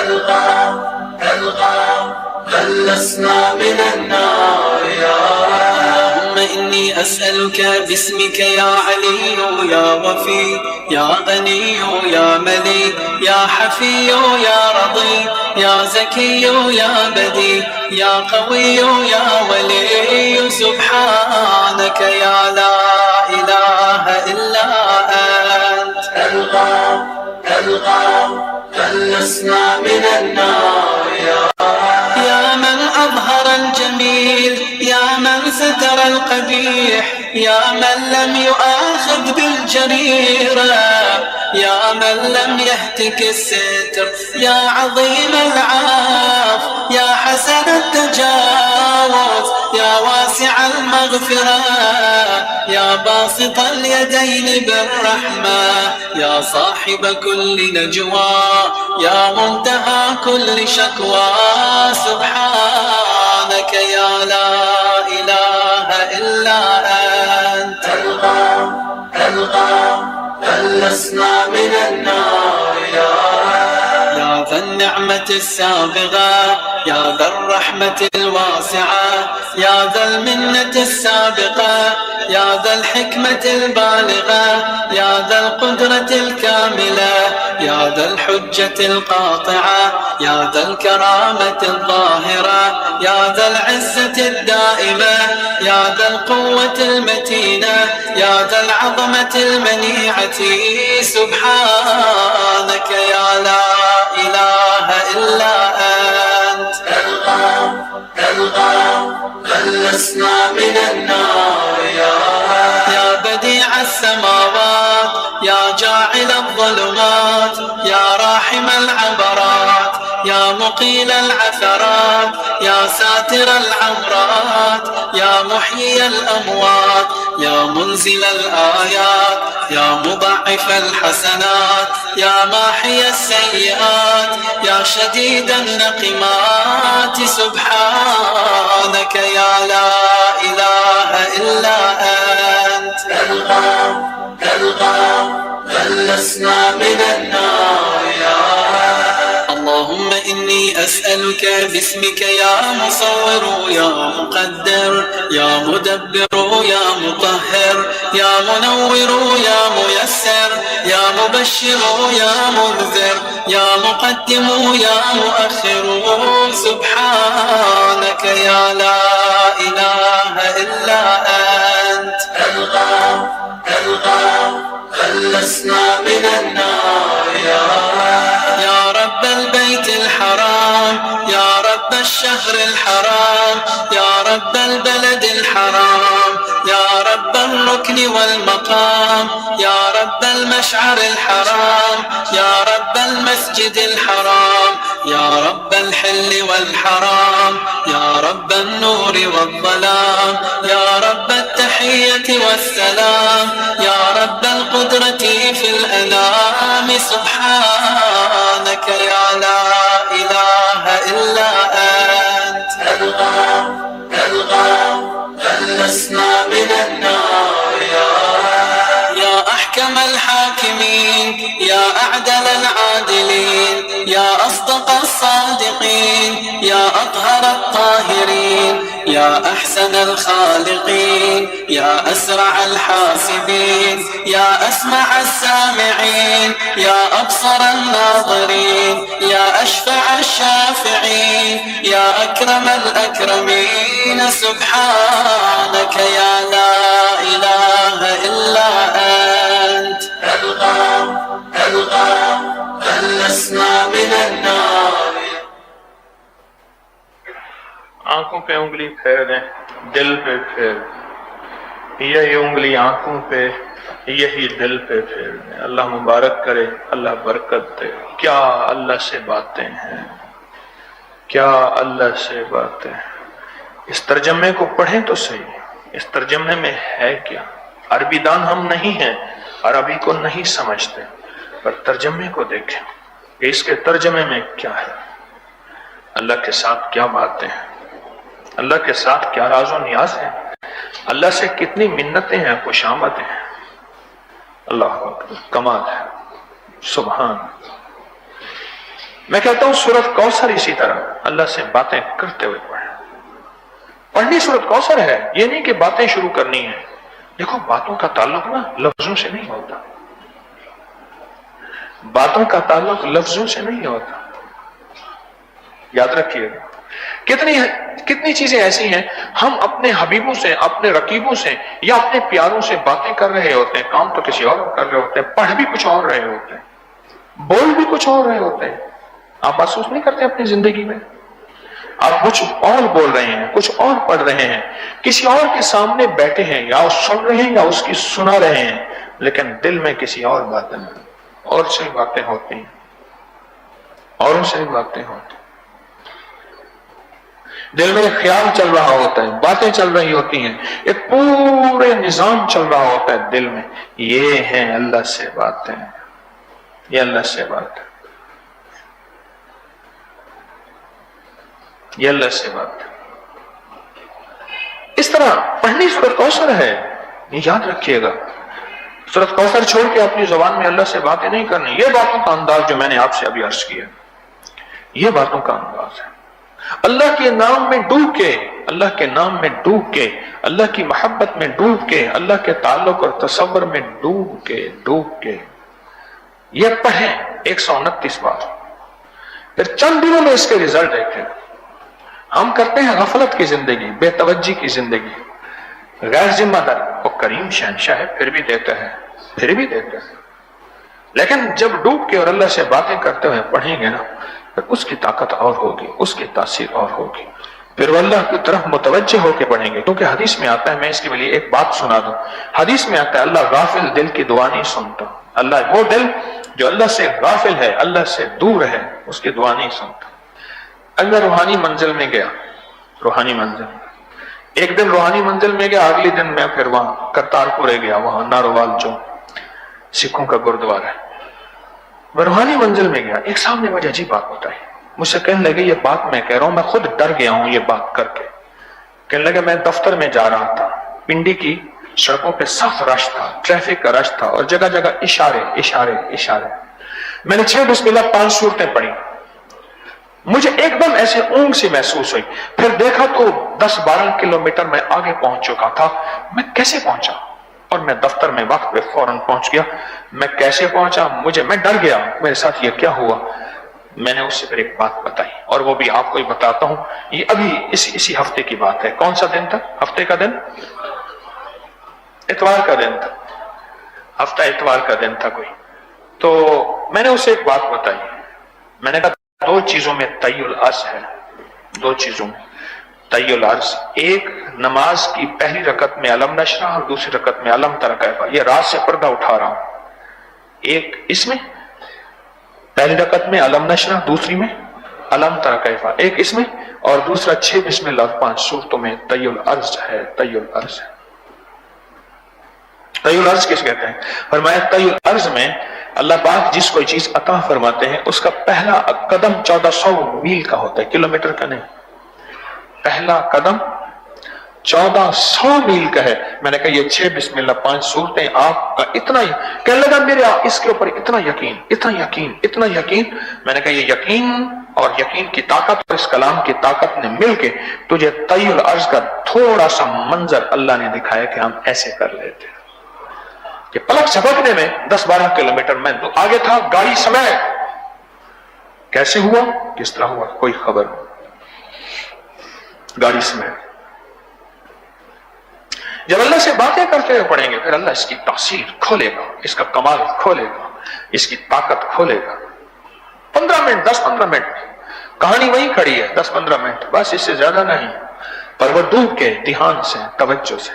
خلصنا من النار اللهم إني أسألك باسمك يا علي يا وفي يا غني يا مليك يا حفي يا رضي يا زكي يا بدي يا قوي يا ولي، سبحانك يا لا إله إلا أنت خلصنا من النار يا من أظهر الجميل، يا من ستر القبيح، يا من لم يؤاخذ بالجريرة، يا من لم يهتك الستر، يا عظيم العفو، يا حسن التجاوز، يا واسع المغفرة، يا باسط اليدين بالرحمة، يا صاحب كل نجوى، يا منتهى كل شكوى، سبحانك يا لا إله إلا أنت خلصنا من النار يا ذا النعمة السابغة، يا ذا الرحمة الواسعة، يا ذا المنة السابقة، يا ذا الحكمة البالغة، يا ذا القدرة الكاملة، يا ذا الحجة القاطعة، يا ذا الكرامة الظاهرة، يا ذا العزة الدائمة، يا ذا القوة المتينة، يا ذا العظمة المنيعة، سبحانك يا لا إله إلا أنت خلصنا من النار يا بديع السماوات، يا جاعل الظلمات، يا راحم العبرات، يا مقيل العثرات يا ساتر العورات يا محيي الأموات يا منزل الآيات يا مضاعف الحسنات يا ماحي السيئات يا شديد النقمات سبحانك يا لا إله إلا أنت كالغام خلصنا من النار يا اللهم إني أسألك باسمك يا مصور يا مقدر يا مدبر يا مطهر يا منور يا ميسر يا مبشر يا منذر يا مقدم يا مؤخر سبحانك يا لا إله إلا أنت كالغام خلصنا من النار يا رب البيت الحرام يا رب الشهر الحرام يا رب البلد الحرام يا رب الركن والمقام يا رب المشعر الحرام يا رب المسجد الحرام يا رب الحل والحرام يا رب النور والظلام يا رب التحية والسلام يا رب القدرة في الأنام سبحانك يا لا إله إلا أنت كالغام خلصنا من النار يا أحكم الحاكمين يا أعدل العادلين يا أصدق الصادقين يا أطهر الطاهرين يا أحسن الخالقين يا أسرع الحاسبين يا أسمع السامعين يا أبصر الناظرين يا أشفع الشافعين يا أكرم الأكرمين سبحانك يا لا إله إلا أنت كالغام خلصنا من النار آنکھوں پہ انگلی پھیر دیں، دل پہ پھیر دیں، یہی انگلی آنکھوں پہ یہی دل پہ پھیر دیں۔ اللہ مبارک کرے، اللہ برکت دے۔ کیا اللہ سے باتیں ہیں، کیا اللہ سے باتیں ہیں۔ اس ترجمے کو پڑھیں تو صحیح، اس ترجمے میں ہے کیا؟ عربی دان ہم نہیں ہیں، عربی کو نہیں سمجھتے، پر ترجمے کو دیکھیں کہ اس کے ترجمے میں کیا ہے، اللہ کے ساتھ کیا باتیں ہیں، اللہ کے ساتھ کیا راز و نیاز ہے، اللہ سے کتنی منتیں ہیں، خوش آمدیں ہیں۔ اللہ اکبر، کمال ہے، سبحان۔ میں کہتا ہوں سورۃ کوثر اسی طرح اللہ سے باتیں کرتے ہوئے پڑھنی سورۃ کوثر ہے، یہ نہیں کہ باتیں شروع کرنی ہیں۔ دیکھو باتوں کا تعلق نا لفظوں سے نہیں ہوتا، باتوں کا تعلق لفظوں سے نہیں ہوتا، یاد رکھیے گا۔ کتنی چیزیں ایسی ہیں ہم اپنے حبیبوں سے، اپنے رقیبوں سے یا اپنے پیاروں سے باتیں کر رہے ہوتے ہیں، کام تو کسی اور کر رہے ہوتے ہیں، پڑھ بھی کچھ اور رہے ہوتے ہیں، بول بھی کچھ اور رہے ہوتے ہیں۔ آپ محسوس نہیں کرتے اپنی زندگی میں آپ کچھ اور بول رہے ہیں، کچھ اور پڑھ رہے ہیں، کسی اور کے سامنے بیٹھے ہیں، یا سن رہے ہیں یا اس کی سنا رہے ہیں، لیکن دل میں کسی اور باتیں اور سے باتیں ہوتی ہیں، اوروں سے باتیں ہوتی ہیں، دل میں خیال چل رہا ہوتا ہے، باتیں چل رہی ہوتی ہیں، ایک پورے نظام چل رہا ہوتا ہے دل میں۔ یہ ہیں اللہ سے باتیں، یہ اللہ سے باتیں، یہ اللہ سے بات۔ اس طرح پڑھنی سورۃ کوثر ہے، یہ یاد رکھیے گا۔ سورۃ کوثر چھوڑ کے اپنی زبان میں اللہ سے باتیں نہیں کرنی۔ یہ باتوں کا انداز جو میں نے آپ سے ابھی عرض کیا، یہ باتوں کا انداز ہے۔ اللہ کے نام میں ڈوب کے، اللہ کے نام میں ڈوب کے، اللہ کی محبت میں ڈوب کے، اللہ کے تعلق اور تصور میں ڈوب کے یہ پڑھیں 129 بار، پھر چند دنوں میں اس کے رزلٹ دیکھیں۔ ہم کرتے ہیں غفلت کی زندگی، بے توجہی کی زندگی، غیر ذمہ داری۔ وہ کریم شہنشاہ ہے، پھر بھی دیتا ہے، پھر بھی دیتا ہے۔ لیکن جب ڈوب کے اور اللہ سے باتیں کرتے ہوئے پڑھیں گے نا، پھر اس کی طاقت اور ہوگی، اس کی تاثیر اور ہوگی، پھر وہ اللہ کی طرف متوجہ ہو کے پڑھیں گے۔ کیونکہ حدیث میں آتا ہے، میں اس کے لیے ایک بات سنا دوں، حدیث میں آتا ہے اللہ غافل دل کی دعا نہیں سنتا۔ اللہ وہ دل جو اللہ سے غافل ہے، اللہ سے دور ہے، اس کی دعا نہیں سنتا۔ اب میں روحانی منزل میں گیا، روحانی منزل، ایک دن روحانی منزل میں گیا، اگلے دن میں پھر وہاں کرتارپور گیا، وہاں نارووال جو سکھوں کا گردوارا ہے، میں روحانی منزل میں گیا، ایک صاحب نے مجھے عجیب بات بتائی، مجھ سے کہنے لگے یہ بات میں کہہ رہا ہوں، میں خود ڈر گیا ہوں یہ بات کر کے۔ کہنے لگے میں دفتر میں جا رہا تھا، پنڈی کی سڑکوں پہ سخت رش تھا، ٹریفک کا رش تھا، اور جگہ جگہ اشارے اشارے اشارے، میں نے 6 بسم اللہ 5 سورتیں پڑھی، مجھے ایک دم ایسے اونگ سی محسوس ہوئی، پھر دیکھا تو 10-12 کلومیٹر میں آگے پہنچ چکا تھا، میں کیسے پہنچا؟ اور میں دفتر میں وقت پہ فوراً پہنچ گیا، میں کیسے پہنچا؟ میں ڈر گیا، میرے ساتھ یہ کیا ہوا؟ میں نے اس سے پھر ایک بات بتائی، اور وہ بھی آپ کو ہی بتاتا ہوں، یہ ابھی اسی ہفتے کی بات ہے۔ کون سا دن تھا؟ ہفتے کا دن، اتوار کا دن تھا، ہفتہ اتوار کا دن تھا کوئی، تو میں نے اسے ایک بات بتائی، میں نے کہا 2 چیزوں میں طی العرض ہے، 2 چیزوں میں طی العرض، ایک نماز کی پہلی رکعت میں علم نشرح اور دوسری رکعت میں علم تری کیف، یہ رات سے پردہ اٹھا رہا ہوں، ایک اس میں پہلی رکعت میں علم نشرح، دوسری میں علم تری کیف، ایک اس میں، اور دوسرا 6 بسم اللہ 5 سورتوں میں طی العرض ہے، طی العرض ہے۔ طی العرض کس کہتے ہیں؟ فرمایا طی العرض میں اللہ پاک جس کوئی چیز عطا فرماتے ہیں اس کا پہلا قدم 1400 میل کا ہوتا ہے، کلومیٹر کا نہیں، پہلا قدم 1400 میل کا ہے۔ میں نے کہا یہ 6 بسم اللہ 5 سورتیں آپ کا اتنا ہی، کہنے لگا میرے اس کے اوپر اتنا یقین، اتنا یقین، اتنا یقین۔ میں نے کہا یہ یقین اور یقین کی طاقت اور اس کلام کی طاقت نے مل کے تجھے طی العرض کا تھوڑا سا منظر اللہ نے دکھایا کہ ہم ایسے کر لیتے ہیں کہ پلک جھپکنے میں 10-12 کلومیٹر میں آگے تھا، گاڑی سمیت، کیسے ہوا، کس طرح ہوا، کوئی خبر نہیں، گاڑی سمیت۔ جب اللہ سے باتیں کرتے ہوئے پڑھیں گے پھر اللہ اس کی تاثیر کھولے گا، اس کا کمال کھولے گا، اس کی طاقت کھولے گا۔ 15 منٹ 10-15 منٹ کہانی وہیں کھڑی ہے، 10-15 منٹ بس، اس سے زیادہ نہیں، پر وہ ڈوب کے دھیان سے، توجہ سے،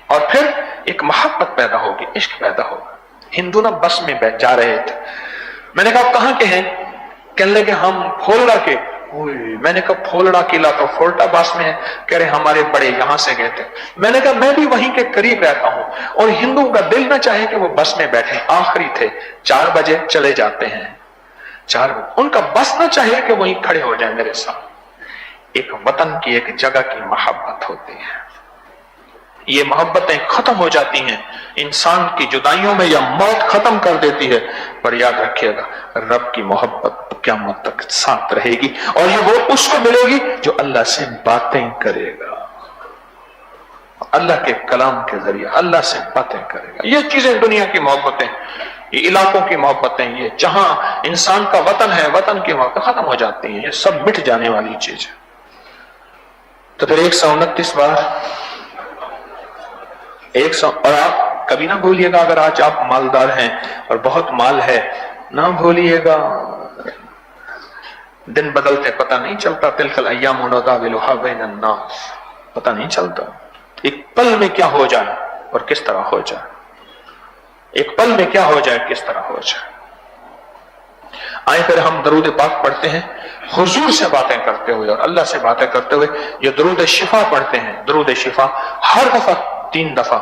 اور پھر ایک محبت پیدا ہوگی، عشق پیدا ہوگا۔ ہندو نا بس میں بیٹھ جا رہے تھے، میں نے کہا کہاں کے ہیں؟ کہنے لگے ہم پھولڑا کے۔ میں نے کہا پھولڑا قلعہ تو فورٹا باس میں ہے، کہہ رہے ہمارے بڑے یہاں سے گئے تھے۔ میں نے کہا میں بھی وہیں کے قریب رہتا ہوں، اور ہندوؤں کا دل نہ چاہے کہ وہ بس میں بیٹھیں، آخری تھے، 4 بجے چلے جاتے ہیں، 4 بجے ان کا بس نہ چاہے کہ وہیں کھڑے ہو جائیں میرے ساتھ۔ ایک وطن کی، ایک جگہ کی محبت ہوتی ہے، یہ محبتیں ختم ہو جاتی ہیں انسان کی جدائیوں میں، یا موت ختم کر دیتی ہے، پر یاد رکھیے گا رب کی محبت قیامت تک ساتھ رہے گی، اور یہ وہ اس کو ملے گی جو اللہ سے باتیں کرے گا، اللہ کے کلام کے ذریعے اللہ سے باتیں کرے گا۔ یہ چیزیں دنیا کی محبتیں، یہ علاقوں کی محبتیں، یہ جہاں انسان کا وطن ہے، وطن کی محبتیں ختم ہو جاتی ہیں، یہ سب مٹ جانے والی چیز ہے۔ تو پھر 129 بار 100، اور آپ کبھی نہ بھولیے گا، اگر آج آپ مالدار ہیں اور بہت مال ہے، نہ بھولیے گا دن بدلتے پتہ نہیں چلتا، تلک الایام نداولها بین الناس، پتہ نہیں چلتا ایک پل میں کیا ہو جائے اور کس طرح ہو جائے، ایک پل میں کیا ہو جائے کس طرح ہو جائے۔ آئیں پھر ہم درود پاک پڑھتے ہیں حضور سے باتیں کرتے ہوئے اور اللہ سے باتیں کرتے ہوئے، یہ درود شفا پڑھتے ہیں۔ درود شفا ہر دفعہ 3 دفعہ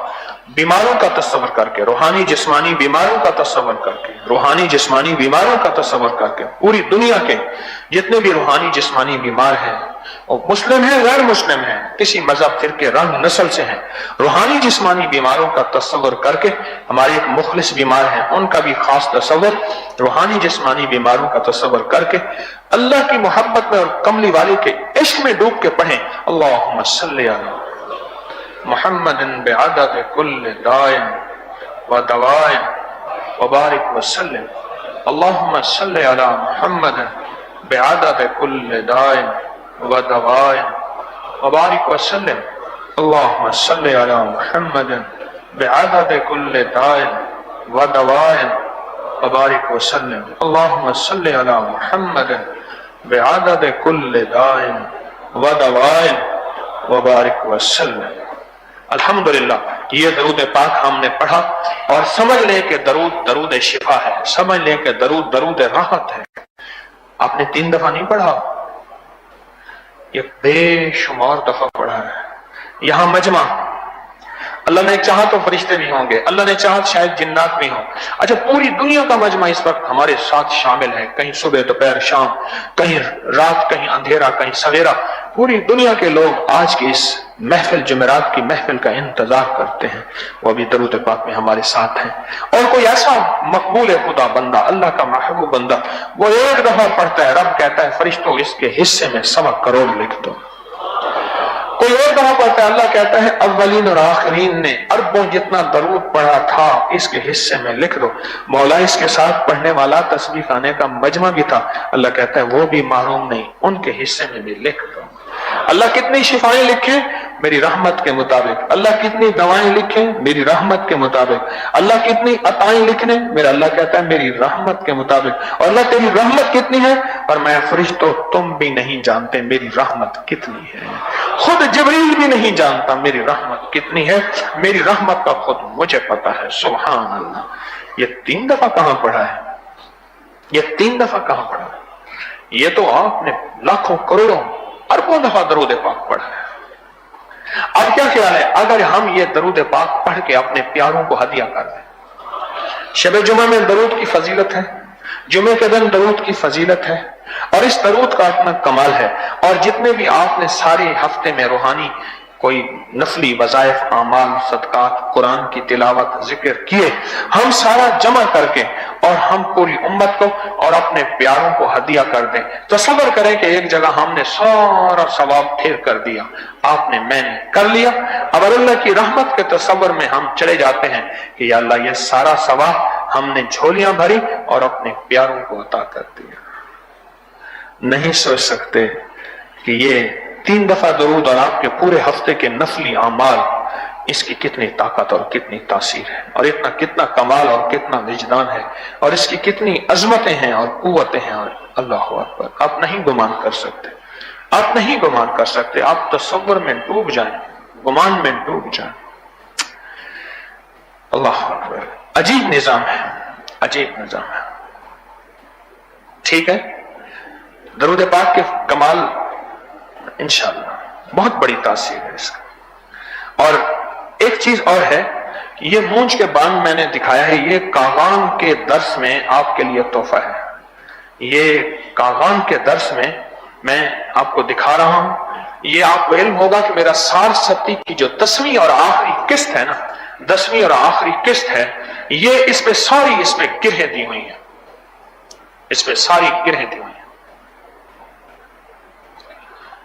بیماروں کا تصور کر کے، روحانی جسمانی بیماروں کا تصور کر کے، روحانی جسمانی بیماروں کا تصور کر کے، پوری دنیا کے جتنے بھی روحانی جسمانی بیمار ہیں، اور مسلم ہیں غیر مسلم ہیں، کسی مذہب فرقے رنگ نسل سے ہیں، روحانی جسمانی بیماروں کا تصور کر کے، ہمارے ایک مخلص بیمار ہیں ان کا بھی خاص تصور، روحانی جسمانی بیماروں کا تصور کر کے اللہ کی محبت میں اور کملی والے کے عشق میں ڈوب کے پڑھیں۔ اللہم صلی علی محمد بعدد کل داء و دواء وبارک وسلم۔ اللہم صلی علی محمد بعدد کل داء و دواء وبارک وسلم۔ اللہم صلی علی محمد بعدد کل داء و دواء وبارک وسلم۔ اللہم صلی علی محمد بعدد کل داء و دواء وبارک وسلم۔ الحمدللہ یہ درود پاک ہم نے پڑھا، اور سمجھ لیں کہ درود درود شفا ہے، سمجھ لیں کہ درود درود راحت ہے۔ آپ نے 3 دفعہ نہیں پڑھا، یہ بے شمار دفعہ پڑھا ہے. یہاں مجمع، اللہ نے چاہا تو فرشتے بھی ہوں گے، اللہ نے چاہا شاید جنات بھی ہوں. اچھا پوری دنیا کا مجمع اس وقت ہمارے ساتھ شامل ہے، کہیں صبح دوپہر شام، کہیں رات، کہیں اندھیرا، کہیں سویرا. پوری دنیا کے لوگ آج کی اس محفل، جمعرات کی محفل کا انتظار کرتے ہیں. وہ بھی درود پاک میں ہمارے ساتھ ہیں. اور کوئی ایسا مقبول خدا بندہ، اللہ کا محبوب بندہ، وہ ایک دفعہ پڑھتا ہے، رب کہتا ہے فرشتوں اس کے حصے میں 1.25 کروڑ لکھ دو. کوئی اور دفعہ پڑھتا ہے، اللہ کہتا ہے اولین اور آخرین نے اربوں جتنا درود پڑھا تھا اس کے حصے میں لکھ دو. مولا اس کے ساتھ پڑھنے والا تسبیح خانے کا مجمع بھی تھا، اللہ کہتا ہے وہ بھی محروم نہیں، ان کے حصے میں بھی لکھ دو. اللہ کتنی شفائیں لکھیں میری رحمت کے مطابق، اللہ کتنی دوائیں لکھیں میری رحمت کے مطابق، اللہ کتنی عطائیں لکھنے، میرا اللہ کہتا ہے میری رحمت کے مطابق. اور اللہ تیری رحمت کتنی ہے، اور میں فرشتوں تم بھی نہیں جانتے میری رحمت کتنی ہے. خود جبریل بھی نہیں جانتا میری رحمت کتنی ہے، میری رحمت کا خود مجھے پتا ہے. سبحان اللہ. یہ 3 دفعہ کہاں پڑھا ہے؟ یہ 3 دفعہ کہاں پڑھا ہے؟ یہ تو آپ نے لاکھوں کروڑوں اربوں دفعہ درود پاک پڑھا ہے. اب کیا خیال ہے اگر ہم یہ درود پاک پڑھ کے اپنے پیاروں کو ہدیہ کر دیں؟ شب جمعہ میں درود کی فضیلت ہے، جمعے کے دن درود کی فضیلت ہے، اور اس درود کا اپنا کمال ہے. اور جتنے بھی آپ نے سارے ہفتے میں روحانی کوئی نفلی وظائف، اعمال، صدقات، قرآن کی تلاوت، ذکر کیے، ہم سارا جمع کر کے اور ہم پوری امت کو اور اپنے پیاروں کو ہدیہ کر دیں. تصور کریں کہ ایک جگہ ہم نے سارا ثواب ٹھیر کر دیا، آپ نے، میں نے کر لیا. اب اللہ کی رحمت کے تصور میں ہم چلے جاتے ہیں کہ یا اللہ یہ سارا ثواب ہم نے جھولیاں بھری اور اپنے پیاروں کو عطا کر دیا. نہیں سوچ سکتے کہ یہ 3 دفعہ درود اور آپ کے پورے ہفتے کے نفلی اعمال، اس کی کتنی طاقت اور کتنی تاثیر ہے، اور اتنا کتنا کمال اور کتنا وجدان ہے، اور اس کی کتنی عظمتیں ہیں اور قوتیں ہیں. اور اللہ اکبر، آپ نہیں گمان کر سکتے، آپ نہیں گمان کر سکتے. آپ تصور میں ڈوب جائیں، گمان میں ڈوب جائیں. اللہ اکبر. عجیب نظام ہے، عجیب نظام ہے. ٹھیک ہے، درود پاک کے کمال انشاءاللہ بہت بڑی تاثیر ہے اس کا. اور ایک چیز اور ہے، یہ مونج کے بانگ میں نے دکھایا ہے، یہ کاغان کے درس میں آپ کے لیے تحفہ ہے. یہ کاغان کے درس میں آپ کو دکھا رہا ہوں. یہ آپ کو علم ہوگا کہ میرا سار ستی کی جو 10ویں اور آخری قسط ہے نا، 10ویں اور آخری قسط ہے، یہ اس پہ ساری اس پہ گرہیں دی ہوئی ہیں، اس پہ ساری گرہیں دی ہوئی ہیں.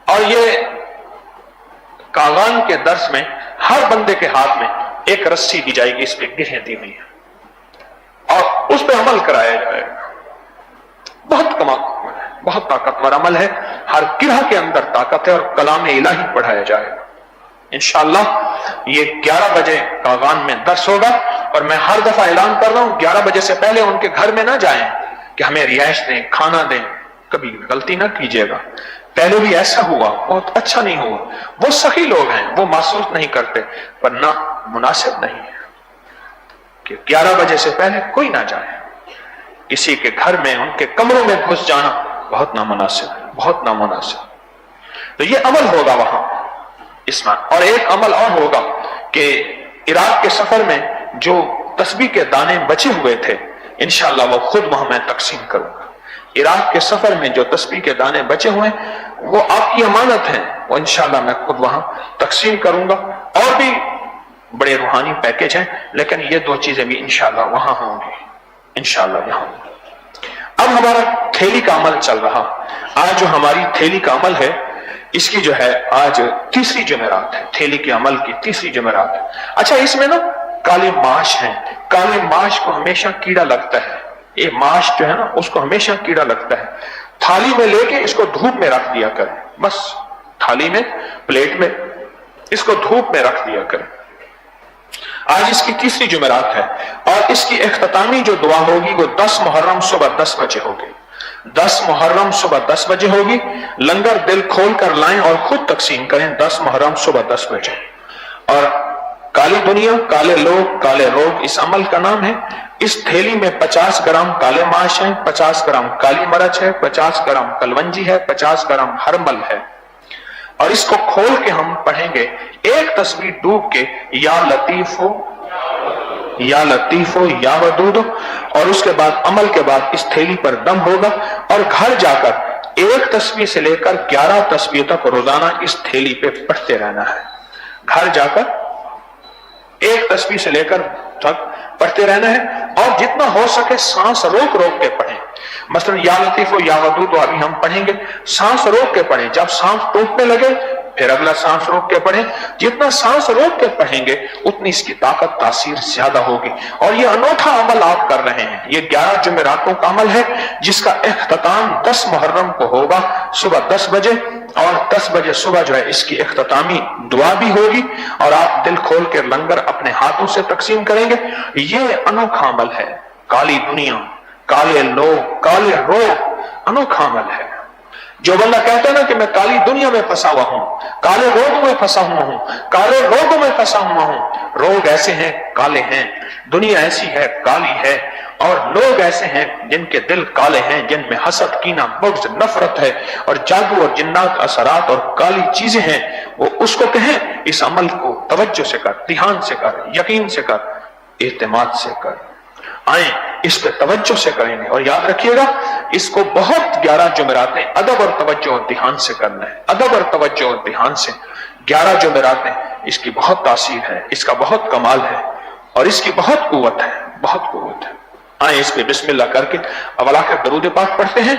اور یہ کاغان کے درس میں ہر بندے کے ہاتھ میں ایک رسی دی جائے گی، اس پہ گرہیں دی ہوئی ہیں، اور اس پہ عمل کرایا جائے گا. بہت کمال ہے، بہت طاقتور عمل ہے. ہر گرہ کے اندر طاقت ہے، اور کلام الہی پڑھایا جائے گا. انشاءاللہ یہ 11 بجے کاغان میں درس ہوگا. اور میں ہر دفعہ اعلان کر رہا ہوں 11 بجے سے پہلے ان کے گھر میں نہ جائیں کہ ہمیں رہائش دیں، کھانا دیں. کبھی غلطی نہ کیجیے گا. پہلے بھی ایسا ہوا، بہت اچھا نہیں ہوا. وہ سخی لوگ ہیں، وہ محسوس نہیں کرتے، پر نہ مناسب نہیں ہے کہ 11 بجے سے پہلے کوئی نہ جائے. کسی کے گھر میں، ان کے کمروں میں گھس جانا بہت نامناسب ہے، بہت نامناسب. تو یہ عمل ہوگا وہاں اس میں. اور ایک عمل اور ہوگا کہ عراق کے سفر میں جو تسبیح کے دانے بچے ہوئے تھے، انشاءاللہ وہ خود وہاں میں تقسیم کروں گا. عراق کے سفر میں جو تسبیح کے دانے بچے ہوئے وہ آپ کی امانت ہیں، وہ انشاءاللہ میں خود وہاں تقسیم کروں گا. اور بھی بڑے روحانی پیکج ہیں، لیکن یہ 2 چیزیں بھی انشاءاللہ وہاں ہوں گی، انشاءاللہ وہاں ہوں گی. اب ہمارا تھیلی کا عمل چل رہا. آج جو ہماری تھیلی کا عمل ہے، اس کی جو ہے آج 3ری جمعرات ہے، تھیلی کے عمل کی 3ری جمعرات ہے. اچھا اس میں نا کالے ماش ہیں. کالے ماش کو ہمیشہ کیڑا لگتا ہے. یہ ماش جو ہے نا اس کو ہمیشہ کیڑا لگتا ہے. تھالی میں لے کے اس کو دھوپ میں رکھ دیا کریں، بس تھالی میں، پلیٹ میں اس کو دھوپ میں رکھ دیا کریں. آج اس کی 3ری جمعرات ہے، اور اس کی اختتامی جو دعا ہوگی وہ 10 محرم صبح 10 بجے ہوگی. 10 محرم صبح 10 بجے ہوگی. لنگر دل کھول کر لائیں اور خود تقسیم کریں. 10 محرم صبح 10 بجے. اور کالی دنیا، کالے لوگ، کالے روگ اس عمل کا نام ہے. اس تھیلی میں 50 گرام کالے ماش ہیں، 50 گرام کالی مرچ ہے، 50 گرام کلونجی ہے، 50 گرام ہرمل ہے. اور اس کو کھول کے ہم پڑھیں گے ایک تسبیح ڈوب کے، یا لطیف ہو یا لطیف ہو یا ودود، اور اس کے بعد عمل کے بعد اس تھیلی پر دم ہوگا، اور گھر جا کر ایک تسبیح سے لے کر 11 تسبیح تک روزانہ اس تھیلی پہ پڑھتے رہنا ہے۔ گھر جا کر ایک تسبیح سے لے کر تک پڑھتے رہنا ہے، اور جتنا ہو سکے سانس روک روک کے پڑھیں۔ مثلا یا لطیف و یا ودود ابھی ہم پڑھیں گے، سانس روک کے پڑھیں، جب سانس ٹوٹنے لگے پھر اگلا سانس روک کے پڑھیں۔ جتنا سانس روک کے پڑھیں گے اتنی اس کی طاقت تاثیر زیادہ ہوگی۔ اور یہ انوکھا عمل آپ کر رہے ہیں، یہ 11 جمعراتوں کا عمل ہے جس کا اختتام 10 محرم کو ہوگا صبح 10 بجے، اور 10 بجے صبح جو ہے اس کی اختتامی دعا بھی ہوگی، اور آپ دل کھول کے لنگر اپنے ہاتھوں سے تقسیم کریں گے۔ یہ انوکھا عمل ہے، کالی دنیا، کالے لوگ، کالے روگ، انوکھا عمل ہے۔ جو بندہ کہتا ہے نا کہ میں کالی دنیا میں پھنسا ہوا ہوں، کالے روگوں میں پھنسا ہوا ہوں، کالے روگوں میں پھنسا ہوا ہوں، روگ ایسے ہیں کالے ہیں، دنیا ایسی ہے کالی ہے، اور لوگ ایسے ہیں جن کے دل کالے ہیں، جن میں حسد، کینہ، بغض، نفرت ہے، اور جادو اور جنات اثرات اور کالی چیزیں ہیں، وہ اس کو کہیں اس عمل کو توجہ سے کر، دھیان سے کر، یقین سے کر، اعتماد سے کر، آئیں اس پہ توجہ سے کریں گے۔ اور یاد رکھیے گا اس کو بہت 11 جمعراتیں ادب اور توجہ اور دھیان سے کرنا ہے، ادب اور توجہ اور دھیان سے 11 جمعراتیں، اس کی بہت تاثیر ہے، اس کا بہت کمال ہے، اور اس کی بہت قوت ہے، بہت قوت ہے۔ آئیں اس پہ بسم اللہ کر کے اول آخر درود پاک پڑھتے ہیں۔